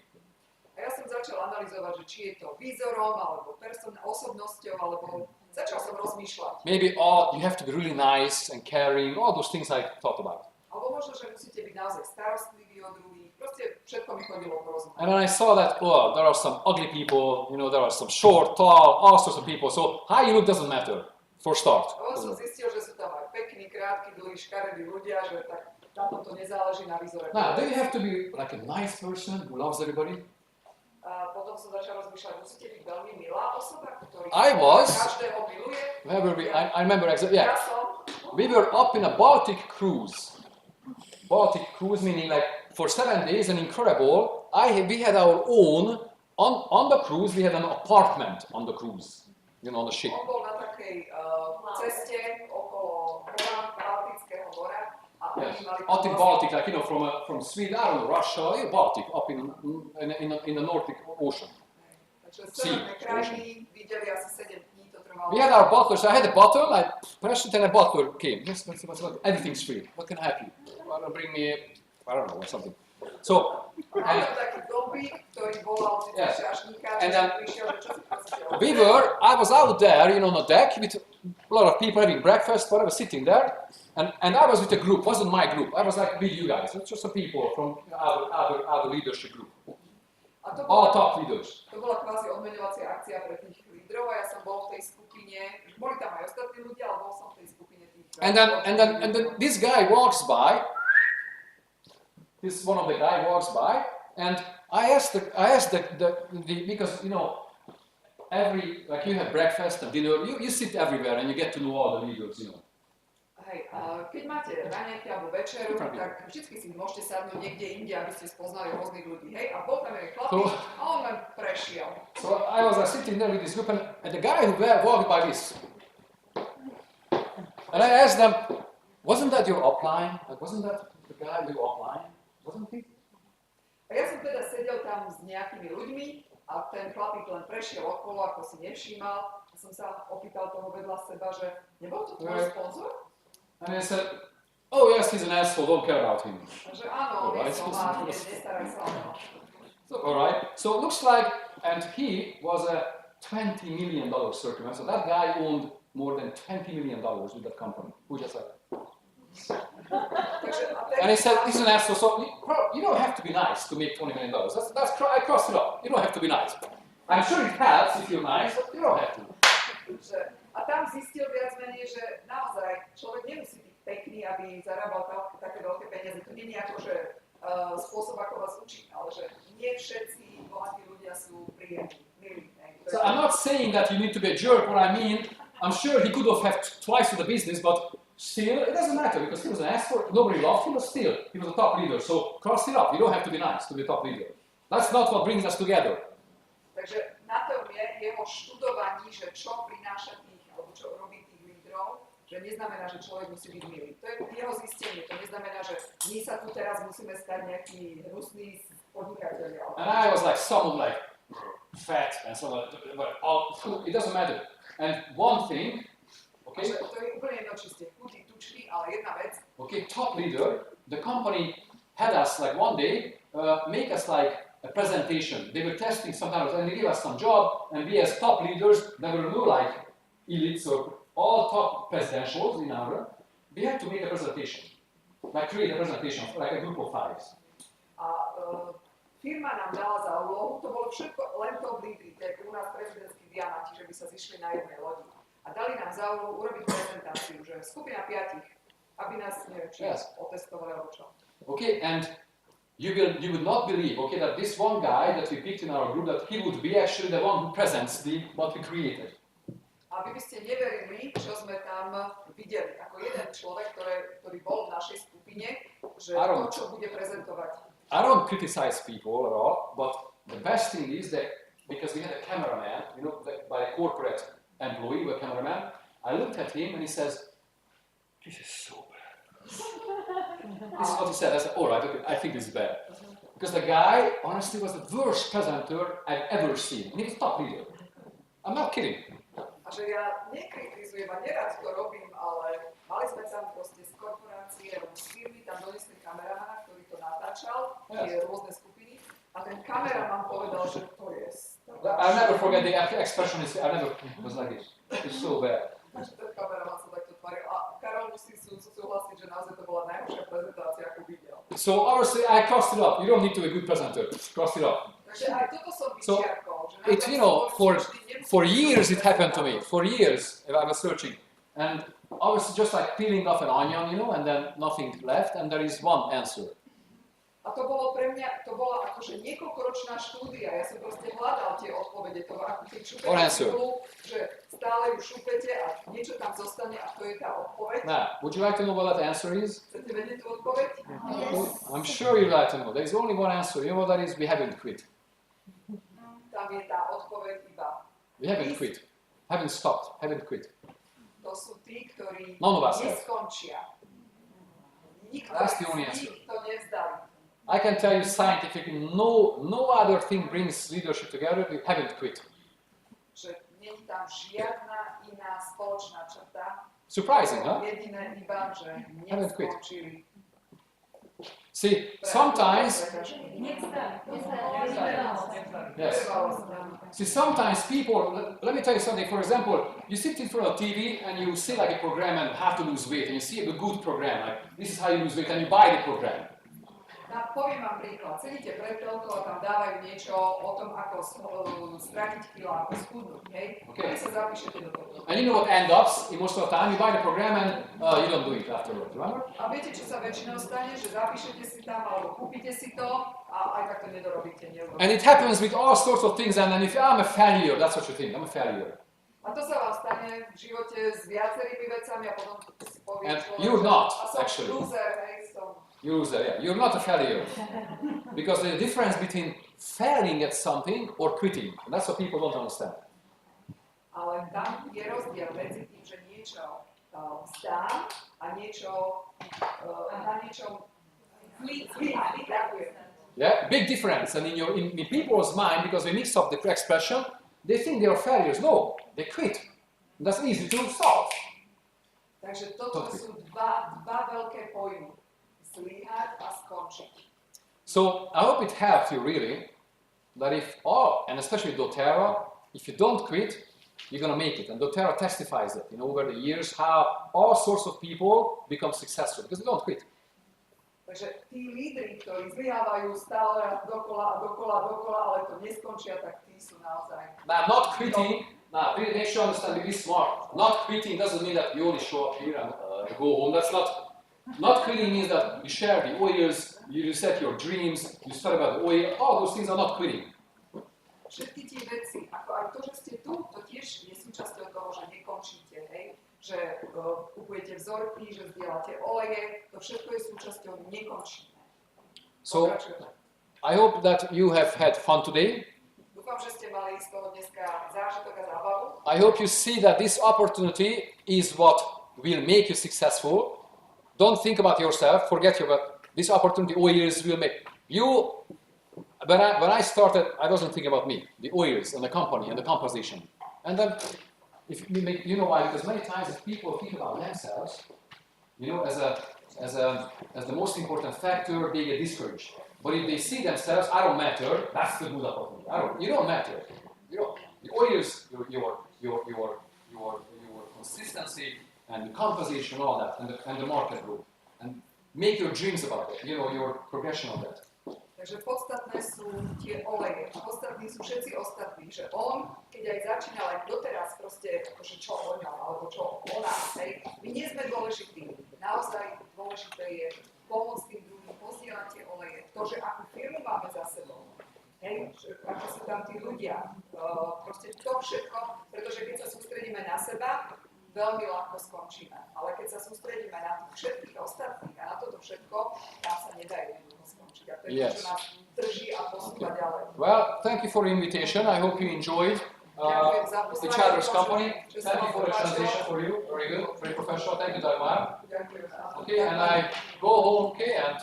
A ja som začal analyzovať, že či je to výzorom, alebo osobnosťou, alebo začal som rozmýšľať. Maybe you have to be really nice and caring. All those things I thought about. Alebo možno, že musíte byť naozaj starostliví o druhých. Proste všetko mi chodilo po rozum. And then I saw that there are some ugly people. You know, there are some short, tall, all sorts of people. So how you look doesn't matter. For start. Som zistil, že sú tam aj pekní, krátky, dlhí, škaredí ľudia, že tak na tomto nezáleží na výzore. Now, do you have to be like a nice person who loves everybody? A potom som začal rozmýšľať, musíte byť veľmi milá osoba, ktorý každého miluje. I remember exactly. Yeah. Ja som. We were up in a Baltic cruise. Baltic cruise meaning like for 7 days, an incredible. We had our own on the cruise. We had an apartment on the cruise. You know, on the ship. On bol na takej ceste okolo Baltického mora a oni mali out in Baltic, like you know, from Sweden, I don't know, Russia, Baltic, up in the Nordic Ocean. Takže severné krajiny, videli asi 7 dní to trvalo. We had our butler, so I had a bottle, I pressed it and a butler came. Yes, everything's free. What can I help you? Wanna bring me, I don't know, or something. So, and then I was out there, you know, on the deck with a lot of people having breakfast, whatever, sitting there, and I was with a group. Wasn't my group. I was like with you guys. It's just some people from other leadership group. All top leaders. To bola kvázi odmeňovacia akcia pre tých lídrov a ja som bol v tej skupine. Boli tam aj ostatní ľudia, ale bol som v tej skupine tých. And then this guy walks by. This one of the guy walks by, and I asked because you know, like you have breakfast and dinner, you sit everywhere and you get to know all the leaders, you know. Hej, keď máte raňajky alebo večeru, tak vždycky si môžete sadnúť niekde inde, aby ste spoznali rôznych ľudí, hej, a bol tam jeden chlapík a on len prešiel. So I was sitting there with this group, and the guy who walked by this, and I asked them, wasn't that your upline? Like, wasn't that the guy with your upline? Wasn't he? A ja som teda sedel tam s nejakými ľuďmi a ten chlapík len prešiel okolo, ako si nevšímal. A som sa opýtal toho vedľa seba, že nebol to tvoj sponzor? And I said, oh yes, he's an asshole, don't care about him. Takže áno, on je slomár, nestaraj sa o neho. Alright, so it looks like, and he was a $20 million circuit. So that guy owned more than $20 million with that company. Who just like, and he said, "This is an asshole. So you don't have to be nice to make $20 million. I crossed it off. You don't have to be nice. I'm sure it helps if you're nice, but you don't have to." A tam zistil viac menej, že naozaj človek nemusí byť pekný, aby zarábal také veľké peniaze. To nie je akože spôsob, ako vás učí, ale že nie všetci bohatí ľudia sú príjemní, milí. So I'm not saying that you need to be a jerk. What I mean, I'm sure he could have had twice to the business, but still, it doesn't matter because he was an asshole. Nobody loved him, but still, he was a top leader. So cross it up. You don't have to be nice to be a top leader. That's not what brings us together. Takže na tom je jeho študovaní, že čo prináša tých, alebo čo robí tých lídrov, že neznamená, že človek musí byť milý. To je jeho zistenie. To neznamená, že my sa tu teraz musíme stať nejaký hnusný podnikateľ. And I was like someone like fat and someone, it doesn't matter. And one thing. Okay. To je úplne jedno, či ste chudí, tučný, ale jedna vec, Okay, top leader, the company had us like one day make us like a presentation. They were testing sometimes and they gave us some job, and we as top leaders, there were no like elites or all top presidentials in our, we had to make a presentation, like create a presentation, like a group of fives. a firma nám dala za úlohu, to bolo všetko len top lídry, tak u nás prezidentskí diamanti, že by sa zišli na jednej lodi. A dali nám za úlohu urobiť prezentáciu, že skupina 5, aby nás, neviem, či otestovali alebo čo. Okay, and you would not believe, okay, that this one guy that we picked in our group, that he would be actually the one who presents what we created. A vy by ste neverili, čo sme tam videli. Ako jeden človek, ktorý bol v našej skupine, že to, čo bude prezentovať. I don't criticize people at all, but the best thing is that because we had a cameraman, you know, by a corporate employee, a cameraman, I looked at him and he says, "This is so bad." This is what he said. I said, "All right, okay, I think this is bad." Because the guy, honestly, was the worst presenter I've ever seen. And he was top leader. I'm not kidding. A že ja nekritizujem a nerad to robím, ale mali sme tam proste z korporácie, z firmy, tam donesli kameramana, ktorý to natáčal, tie rôzne skupiny, a ten kameraman povedal, že to je strašné. I'll never forget the expression, I never was like this. It's so bad. Ten kameraman sa takto tvaril a Karol musí súhlasiť, že naozaj to bola najhoršia prezentácia, akú videl. So obviously I crossed it up. You don't need to be a good presenter. Cross it up. Takže aj toto som vyčiarkol. It, you know, for years it happened to me. For years I was searching, and I was just like peeling off an onion, you know, and then nothing left, and there is one answer. A to bolo pre mňa, to bola akože niekoľkoročná štúdia. Ja som proste hľadal tie odpovede, to ako keď šupete spolu, že stále ju šupete a niečo tam zostane a to je tá odpoveď. Now, would you like to know what that answer is? Chcete vedieť tú odpoveď? Yes. I'm sure you'd like to know. There is only one answer. You know what that is? We haven't quit. Tam je tá odpoveď iba. We haven't quit. Haven't stopped. Haven't quit. To sú tí, ktorí neskončia. Nikto z nich to nevzdali. I can tell you scientifically, no other thing brings leadership together. We haven't quit. Že nie je tam žiadna iná spoločná črta. Surprising, huh? Jediné iba, že neskončili. See, sometimes, yes. See, sometimes people, let me tell you something, for example, you sit in front of TV and you see like a program and have to lose weight, and you see a good program, like this is how you lose weight, and you buy the program. Poviem vám príklad. Sedíte pred telkou a tam dávajú niečo o tom, ako stratiť kilo, ako schudnúť, hej? Okay. A vy sa zapíšete do toho. And you know what ends up, in most of the time, you buy the program and you don't do it afterwards, remember? A viete, čo sa väčšinou stane? Že zapíšete si tam, alebo kúpite si to a aj tak to nedorobíte. And it happens with all sorts of things, and then if I'm a failure, that's what you think, I'm a failure. A to sa vám stane v živote s viacerými vecami a potom si povie človek, you're not, a som actually. loser, hej, som. User, yeah. You're not a failure. Because there's a difference between failing at something or quitting. And that's what people don't understand. Ale tam je rozdiel medzi tým, že niečo vzdám a niečo zlikvidujem. Yeah, big difference. And in people's mind, because they mix up the expression, they think they are failures. No, they quit. And that's easy to solve. Takže toto sú dva veľké pojmy. Zlyhať a skončiť. So I hope it helps you really, that if all, and especially doTERRA, if you don't quit, you're going to make it. And doTERRA testifies it, you know, over the years, how all sorts of people become successful, because they don't quit. Takže tí lídri, ktorí zlyhávajú stále dokola, ale to neskončia, tak tí sú naozaj. Now, not quitting, now, make sure you understand, be smart. Not quitting doesn't mean that you only show up here and go home. That's not quitting means that you share the oils, you set your dreams, you study about the oil, all those things are not quitting. Všetky tie veci, ako aj to, že ste tu, to tiež je súčasťou toho, že nekončíte, hej? Že kupujete vzorky, že zdieľate oleje, to všetko je súčasťou nekončíte. So, I hope that you have had fun today. Dúfam, že ste mali z toho dneska zážitok a zábavu. I hope you see that this opportunity is what will make you successful. Don't think about yourself, forget about this opportunity, oils will make you. When I started, I wasn't thinking about me, the oils and the company and the composition. And then, if you know why? Because many times if people think about themselves, you know, as the most important factor, they get discouraged. But if they see themselves, I don't matter, that's the Buddha of me. You don't matter. You know, the oils, your consistency and the composition, all that, and the market group. And make your dreams about it, you know, your progression on that. Takže podstatné sú tie oleje. Podstatní sú všetci ostatní, že on, keď aj začínal aj doteraz proste, akože čo o ňom, alebo čo o nás, hej, my nie sme dôležití. Naozaj dôležité je pomôcť tým druhým, pozdieľať tie oleje. To, že akú firmu máme za sebou, hej, že ako sú tam tí ľudia, proste to všetko, pretože keď sa sústredíme na seba, veľmi ľahko skončíme. Ale keď sa sústredíme na tých všetkých ostatných a na toto všetko, tam sa nedajú jednoducho skončiť. A to je to, čo nás drží a posúva ďalej. Well, thank you for the invitation. I hope you enjoyed the Chatter's company. Thank you for the translation for you. Very good, very professional. Thank you, Dagmar. Okay, and I go home, okay, and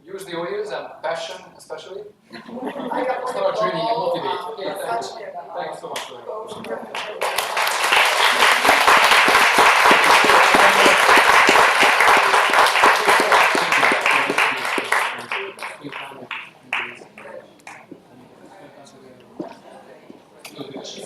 use the oils and passion especially. Start dreaming and motivate. Okay, thank you so much. Thank you.